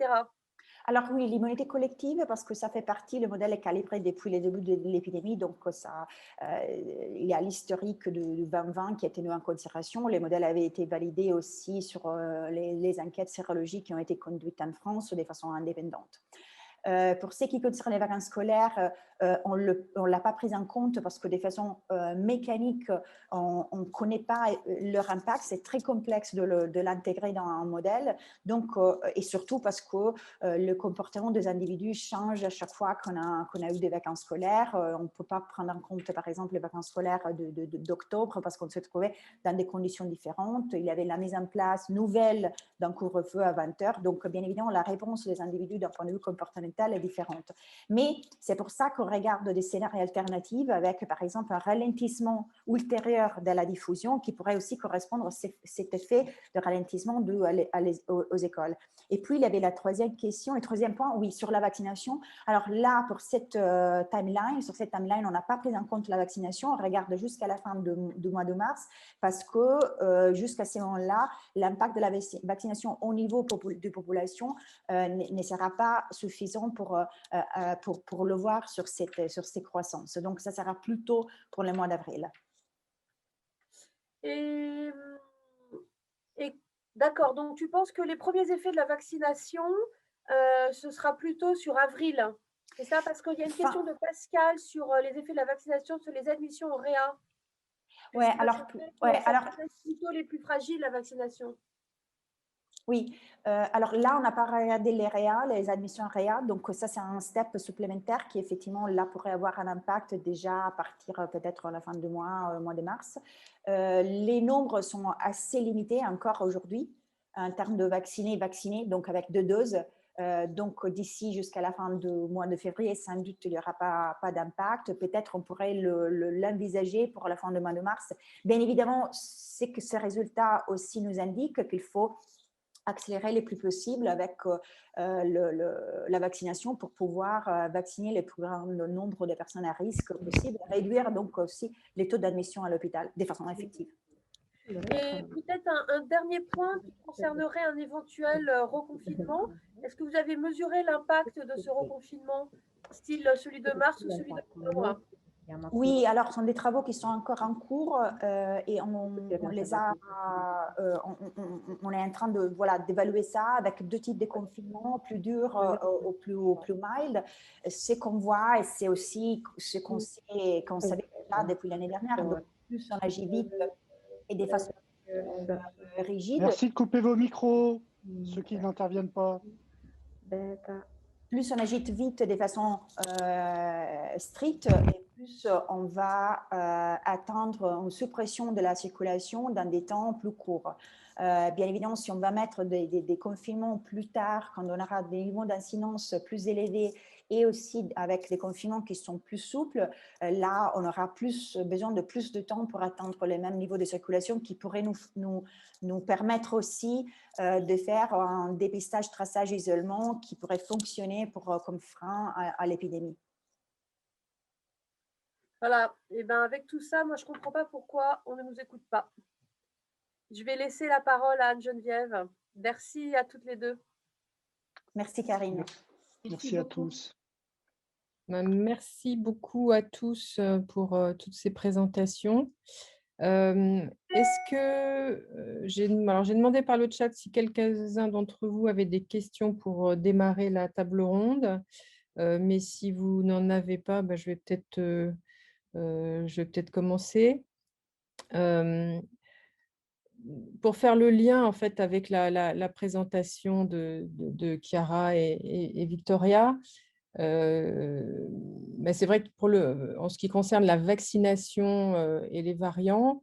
Alors oui, l'immunité collective, parce que ça fait partie, le modèle est calibré depuis le début de l'épidémie, donc il y a l'historique de 2020 qui a été mis en considération. Les modèles avaient été validés aussi sur les enquêtes sérologiques qui ont été conduites en France de façon indépendante. Pour ce qui concerne les vacances scolaires, on ne l'a pas pris en compte parce que de façon mécanique, on ne connaît pas leur impact. C'est très complexe de l'intégrer dans un modèle. Donc, et surtout parce que le comportement des individus change à chaque fois qu'on a eu des vacances scolaires. On ne peut pas prendre en compte, par exemple, les vacances scolaires d'octobre parce qu'on se trouvait dans des conditions différentes. Il y avait la mise en place nouvelle d'un couvre-feu à 20 heures. Donc, bien évidemment, la réponse des individus d'un point de vue comportemental est différente. Mais c'est pour ça qu'on regarde des scénarios alternatifs avec, par exemple, un ralentissement ultérieur de la diffusion qui pourrait aussi correspondre à cet effet de ralentissement aux écoles. Et puis, il y avait la troisième question, le troisième point, oui, sur la vaccination. Alors là, pour cette timeline, sur cette timeline, on n'a pas pris en compte la vaccination. On regarde jusqu'à la fin du mois de mars parce que jusqu'à ce moment-là, l'impact de la vaccination au niveau de population ne sera pas suffisant pour le voir sur ces croissances. Donc, ça sera plutôt pour le mois d'avril. Et d'accord, donc tu penses que les premiers effets de la vaccination, ce sera plutôt sur avril. C'est ça, parce qu'il y a une question de Pascal sur les effets de la vaccination sur les admissions au Réa. Ouais, alors plutôt les plus fragiles, la vaccination. Oui, alors là, on n'a pas regardé les réa, les admissions réa, donc ça, c'est un step supplémentaire qui, effectivement, là, pourrait avoir un impact déjà à partir peut-être à la fin du mois, mois de mars. Les nombres sont assez limités encore aujourd'hui en termes de vaccinés, donc avec 2 doses. Donc, d'ici jusqu'à la fin du mois de février, sans doute, il n'y aura pas d'impact. Peut-être on pourrait l'envisager pour la fin du mois de mars. Bien évidemment, c'est que ces résultats aussi nous indiquent qu'il faut accélérer le plus possible avec la vaccination pour pouvoir vacciner le plus grand nombre de personnes à risque possible, réduire donc aussi les taux d'admission à l'hôpital de façon effective. Et peut-être un dernier point qui concernerait un éventuel reconfinement. Est-ce que vous avez mesuré l'impact de ce reconfinement, style celui de mars ou celui d'octobre? Oui, alors ce sont des travaux qui sont encore en cours et on est en train de d'évaluer ça avec 2 types de confinements, plus dur ou plus mild. Ce qu'on voit et c'est aussi ce qu'on savait déjà depuis l'année dernière. Donc, plus on agit vite et de façon rigide. Merci de couper vos micros, ceux qui n'interviennent pas. Plus on agite vite de façon stricte, et plus on va attendre une suppression de la circulation dans des temps plus courts. Bien évidemment, si on va mettre des confinements plus tard, quand on aura des niveaux d'incidence plus élevés et aussi avec des confinements qui sont plus souples, là, on aura besoin de plus de temps pour atteindre les mêmes niveaux de circulation qui pourraient nous permettre aussi de faire un dépistage, traçage, isolement qui pourrait fonctionner comme frein à l'épidémie. Voilà, et bien avec tout ça, moi je ne comprends pas pourquoi on ne nous écoute pas. Je vais laisser la parole à Anne-Geneviève. Merci à toutes les deux. Merci Karine. Merci à tous. Merci beaucoup à tous pour toutes ces présentations. Est-ce que j'ai demandé par le chat si quelques-uns d'entre vous avaient des questions pour démarrer la table ronde, mais si vous n'en avez pas, je vais peut-être commencer. Pour faire le lien en fait avec la présentation de Chiara et Victoria, c'est vrai que en ce qui concerne la vaccination et les variants,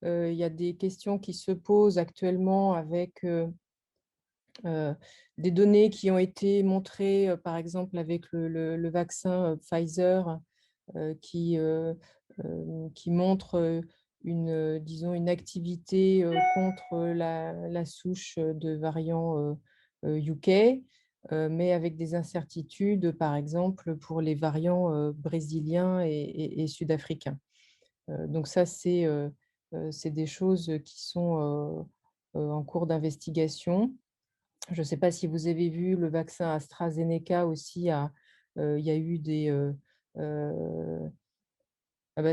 il y a des questions qui se posent actuellement avec des données qui ont été montrées, par exemple avec le vaccin Pfizer, qui montre une activité contre la souche de variant UK, mais avec des incertitudes, par exemple, pour les variants brésiliens et sud-africains. Donc ça, c'est des choses qui sont en cours d'investigation. Je ne sais pas si vous avez vu le vaccin AstraZeneca aussi, il y a eu des...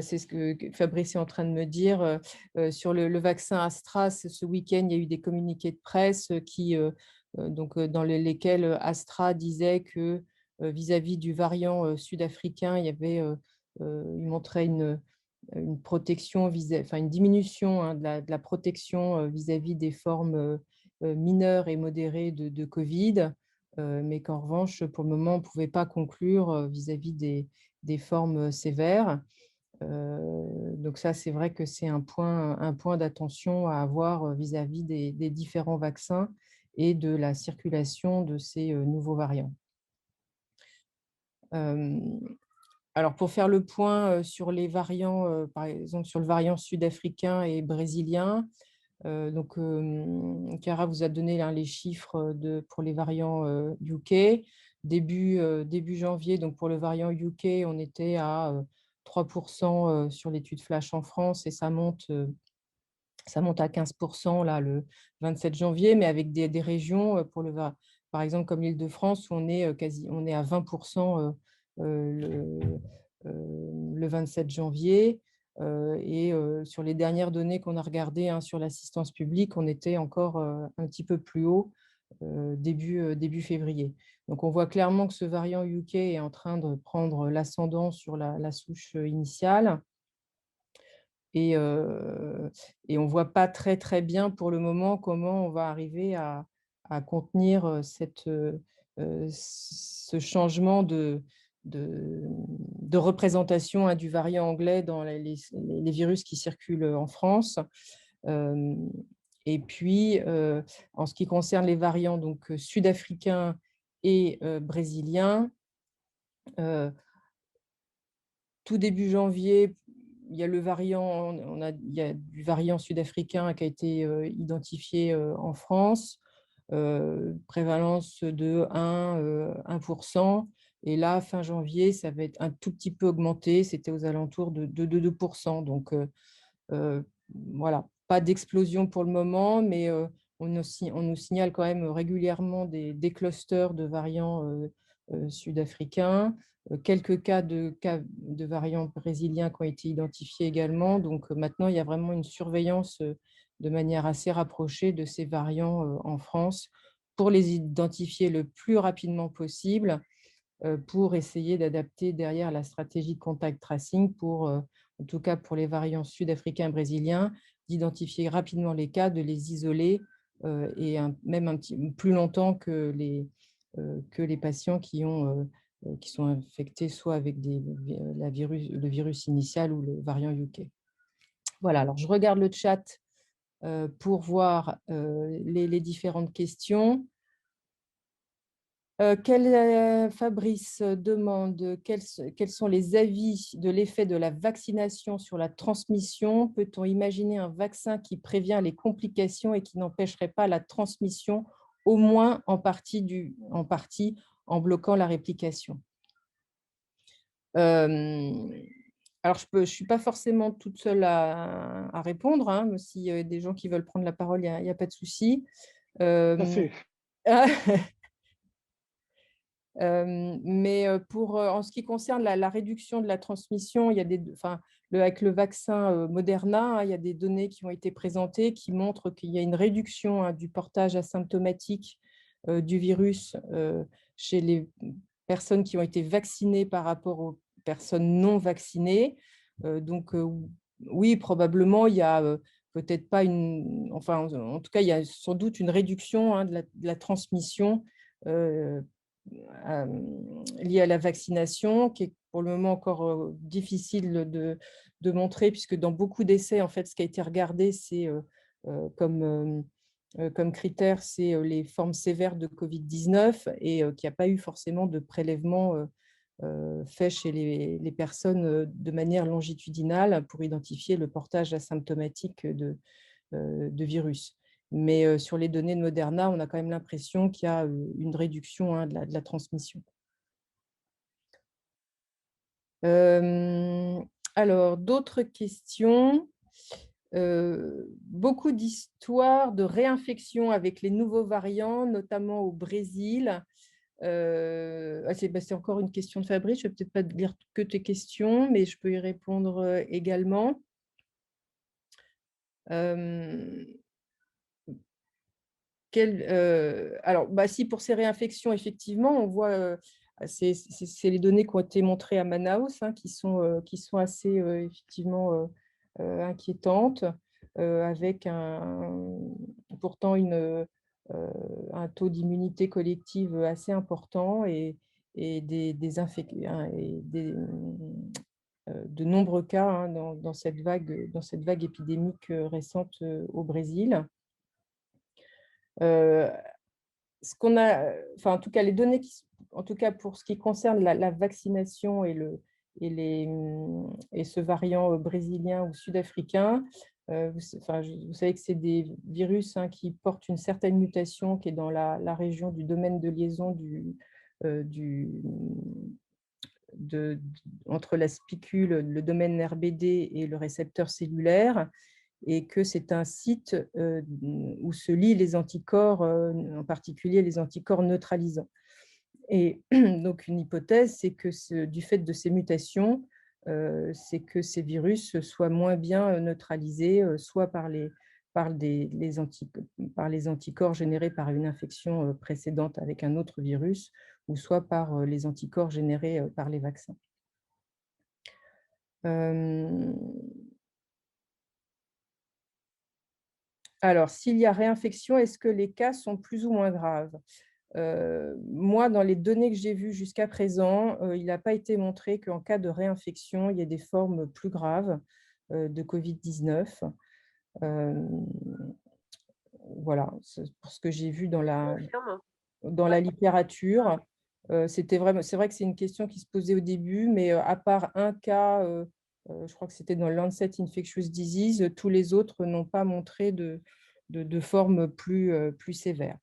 c'est ce que Fabrice est en train de me dire. Sur le vaccin Astra, ce week-end, il y a eu des communiqués de presse dans lesquels Astra disait que vis-à-vis du variant sud-africain, il montrait une protection, une diminution de la protection vis-à-vis des formes mineures et modérées de Covid, mais qu'en revanche, pour le moment, on ne pouvait pas conclure vis-à-vis des formes sévères. Donc ça, c'est vrai que c'est un point d'attention à avoir vis-à-vis des différents vaccins et de la circulation de ces nouveaux variants. Alors, pour faire le point sur les variants, par exemple sur le variant sud-africain et brésilien, Chiara vous a donné les chiffres pour les variants UK. Début janvier, donc pour le variant UK, on était à 3% sur l'étude flash en France et ça monte à 15% là, le 27 janvier, mais avec des régions, par exemple comme l'Île-de-France, où on est à 20% le 27 janvier. Et sur les dernières données qu'on a regardées sur l'assistance publique, on était encore un petit peu plus haut début février. Donc, on voit clairement que ce variant UK est en train de prendre l'ascendant sur la souche initiale. Et on ne voit pas très bien pour le moment comment on va arriver à à contenir ce changement de représentation du variant anglais dans les virus qui circulent en France. Et puis, en ce qui concerne les variants donc, sud-africains et brésiliens, tout début janvier, il y a le variant, il y a du variant sud-africain qui a été identifié en France, prévalence de 1%. Et là, fin janvier, ça va être un tout petit peu augmenté, c'était aux alentours de 2%. Donc, voilà, pas d'explosion pour le moment, mais on nous signale quand même régulièrement des clusters de variants sud-africains, quelques cas de variants brésiliens qui ont été identifiés également. Donc maintenant, il y a vraiment une surveillance de manière assez rapprochée de ces variants en France pour les identifier le plus rapidement possible, pour essayer d'adapter derrière la stratégie de contact tracing pour, en tout cas pour les variants sud-africains et brésiliens, d'identifier rapidement les cas, de les isoler et même un petit plus longtemps que les patients qui sont infectés soit avec le virus initial ou le variant UK. Voilà, alors je regarde le chat pour voir les différentes questions. Fabrice demande quels sont les avis de l'effet de la vaccination sur la transmission. Peut-on imaginer un vaccin qui prévient les complications et qui n'empêcherait pas la transmission, au moins en partie en bloquant la réplication? Alors, je ne suis pas forcément toute seule à répondre, hein, mais s'il y a des gens qui veulent prendre la parole, il n'y a pas de souci. Mais en ce qui concerne la réduction de la transmission, il y a avec le vaccin Moderna, il y a des données qui ont été présentées qui montrent qu'il y a une réduction du portage asymptomatique du virus chez les personnes qui ont été vaccinées par rapport aux personnes non vaccinées. Donc, oui, probablement, il y a peut-être pas en tout cas, il y a sans doute une réduction de la transmission liée à la vaccination, qui est pour le moment encore difficile de montrer, puisque dans beaucoup d'essais, en fait, ce qui a été regardé, c'est comme critère, c'est les formes sévères de Covid-19 et qu'il n'y a pas eu forcément de prélèvement fait chez les personnes de manière longitudinale pour identifier le portage asymptomatique de virus. Mais sur les données de Moderna, on a quand même l'impression qu'il y a une réduction de la transmission. Alors, d'autres questions. Beaucoup d'histoires de réinfection avec les nouveaux variants, notamment au Brésil. C'est encore une question de Fabrice. Je ne vais peut-être pas lire que tes questions, mais je peux y répondre également. Alors, si pour ces réinfections, effectivement, on voit, c'est les données qui ont été montrées à Manaus, hein, qui sont assez effectivement inquiétantes, avec pourtant un taux d'immunité collective assez important et de nombreux cas hein, dans cette vague épidémique récente au Brésil. Ce qu'on a, en tout cas, les données, en tout cas pour ce qui concerne la vaccination et ce variant brésilien ou sud-africain, vous savez que c'est des virus hein, qui portent une certaine mutation qui est dans la région du domaine de liaison entre la spicule, le domaine RBD et le récepteur cellulaire, et que c'est un site où se lient les anticorps, en particulier les anticorps neutralisants. Et donc, une hypothèse, c'est que du fait de ces mutations, c'est que ces virus soient moins bien neutralisés, soit par les anticorps générés par une infection précédente avec un autre virus, ou soit par les anticorps générés par les vaccins. Alors, s'il y a réinfection, est-ce que les cas sont plus ou moins graves? Moi, dans les données que j'ai vues jusqu'à présent, il n'a pas été montré qu'en cas de réinfection, il y ait des formes plus graves de Covid-19. Voilà, c'est pour ce que j'ai vu dans la littérature. C'est vrai que c'est une question qui se posait au début, mais à part un cas, je crois que c'était dans le Lancet Infectious Disease, tous les autres n'ont pas montré de forme plus sévère.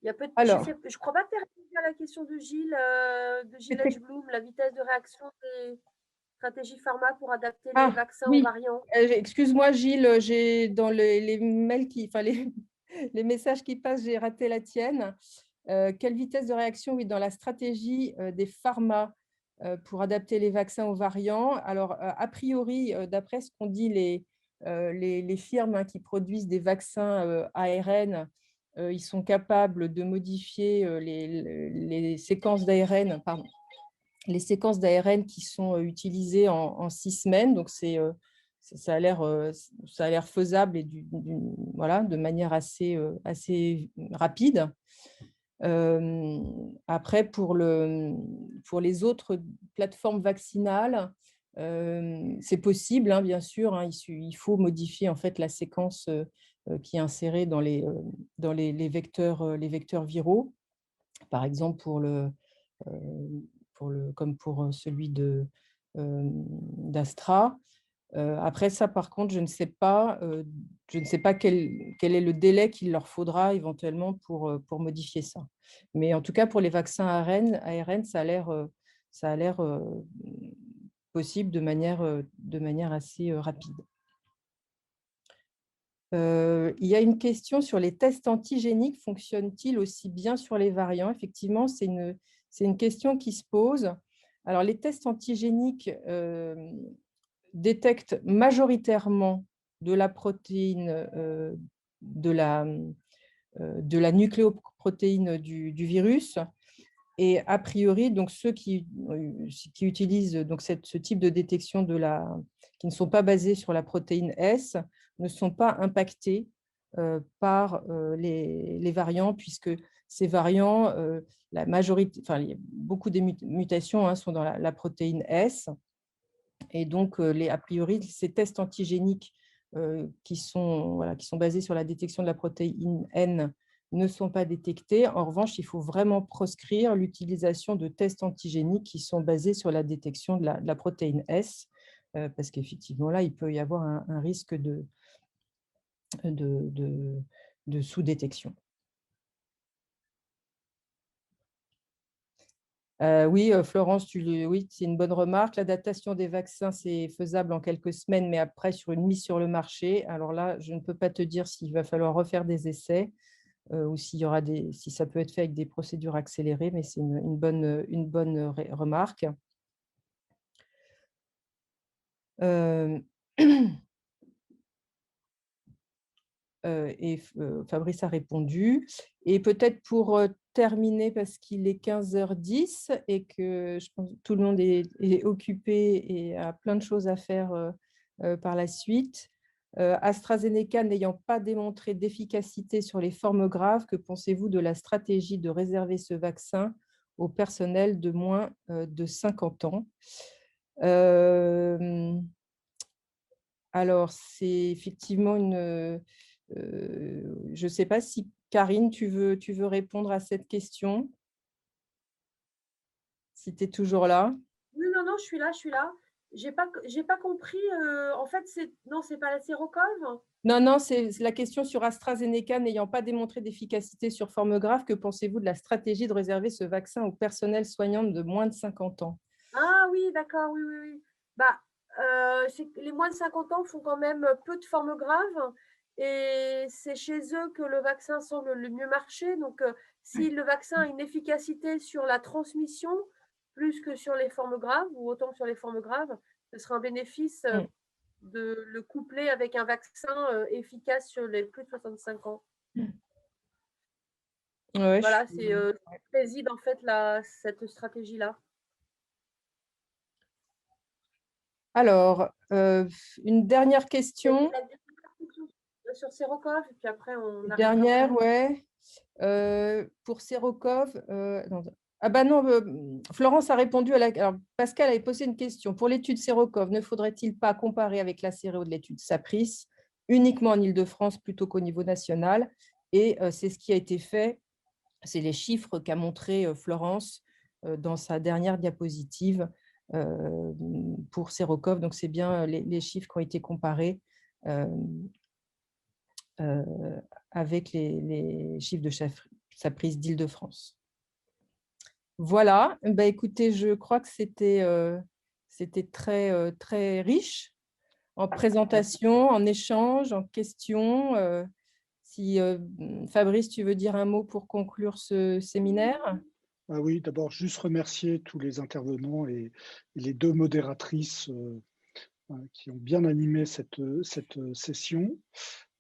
Il y a Alors, je ne crois pas que tu aies répondu à la question de Gilles Edgebloom, la vitesse de réaction des stratégies pharma pour adapter les vaccins aux variants. Excuse-moi Gilles, j'ai dans les mails les messages qui passent, j'ai raté la tienne. Quelle vitesse de réaction, oui, dans la stratégie des pharma pour adapter les vaccins aux variants? Alors, a priori, d'après ce qu'ont dit les firmes qui produisent des vaccins ARN, ils sont capables de modifier les séquences d'ARN, pardon, les séquences d'ARN qui sont utilisées en 6 semaines. Donc, ça a l'air faisable et voilà, de manière assez rapide. Après, pour les autres plateformes vaccinales, c'est possible, hein, bien sûr. Hein, il faut modifier en fait la séquence qui est insérée dans les vecteurs viraux. Par exemple, comme pour celui d'Astra. Après ça, par contre, je ne sais pas quel est le délai qu'il leur faudra éventuellement pour modifier ça. Mais en tout cas, pour les vaccins ARN, ça a l'air possible de manière assez rapide. Il y a une question sur les tests antigéniques. Fonctionnent-ils aussi bien sur les variants? Effectivement, c'est une question qui se pose. Alors, les tests antigéniques détectent majoritairement de la protéine, de la nucléoprotéine du virus. Et a priori, donc ceux qui utilisent donc ce type de détection qui ne sont pas basés sur la protéine S ne sont pas impactés par les variants, puisque ces variants, la majorité, enfin, beaucoup des mutations sont dans la protéine S. Et donc, a priori, ces tests antigéniques qui sont basés sur la détection de la protéine N ne sont pas détectés. En revanche, il faut vraiment proscrire l'utilisation de tests antigéniques qui sont basés sur la détection de la protéine S, parce qu'effectivement, là, il peut y avoir un risque de sous-détection. Oui, Florence, oui, c'est une bonne remarque. La datation des vaccins, c'est faisable en quelques semaines, mais après, sur une mise sur le marché. Alors là, je ne peux pas te dire s'il va falloir refaire des essais ou si ça peut être fait avec des procédures accélérées, mais c'est une bonne remarque. Et Fabrice a répondu. Et peut-être pour terminer, parce qu'il est 15h10 et que je pense que tout le monde est occupé et a plein de choses à faire par la suite. AstraZeneca n'ayant pas démontré d'efficacité sur les formes graves, que pensez-vous de la stratégie de réserver ce vaccin au personnel de moins de 50 ans? Alors, c'est effectivement je ne sais pas si, Karine, tu veux répondre à cette question? Si tu es toujours là. Oui, non, je suis là. J'ai pas compris. En fait, c'est pas la sérocov? Non, c'est la question sur AstraZeneca n'ayant pas démontré d'efficacité sur forme grave. Que pensez-vous de la stratégie de réserver ce vaccin au personnel soignant de moins de 50 ans? Ah oui, d'accord, oui. Bah, les moins de 50 ans font quand même peu de formes graves et c'est chez eux que le vaccin semble le mieux marcher. Donc, si le vaccin a une efficacité sur la transmission plus que sur les formes graves ou autant sur les formes graves, ce sera un bénéfice de le coupler avec un vaccin efficace sur les plus de 65 ans. Ouais, voilà, c'est préside en fait cette stratégie-là. Alors, une dernière question. sur Serokov, et puis après, on arrive. Dernière, ouais. Pour Serokov, ah bah non, Florence a répondu à la... Alors, Pascal avait posé une question. Pour l'étude Serokov, ne faudrait-il pas comparer avec la séréo de l'étude SAPRIS uniquement en Île-de-France plutôt qu'au niveau national? Et c'est ce qui a été fait. C'est les chiffres qu'a montré Florence dans sa dernière diapositive pour Serokov. Donc, c'est bien les chiffres qui ont été comparés avec les chiffres de SAPRIS d'Île-de-France. Voilà, bah, écoutez, je crois que c'était très, très riche en présentation, en échange, en questions. Si Fabrice, tu veux dire un mot pour conclure ce séminaire? Ah oui, d'abord, juste remercier tous les intervenants et les deux modératrices qui ont bien animé cette session.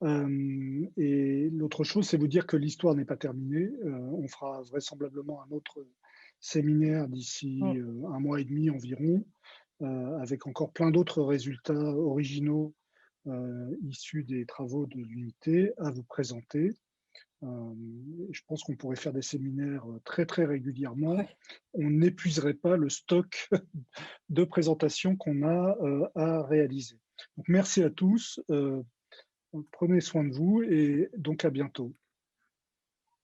Et l'autre chose, c'est vous dire que l'histoire n'est pas terminée. On fera vraisemblablement un autre séminaire d'ici un mois et demi environ, avec encore plein d'autres résultats originaux issus des travaux de l'unité à vous présenter. Je pense qu'on pourrait faire des séminaires très très régulièrement. Ouais. On n'épuiserait pas le stock de présentations qu'on a à réaliser. Donc, merci à tous. Prenez soin de vous et donc à bientôt.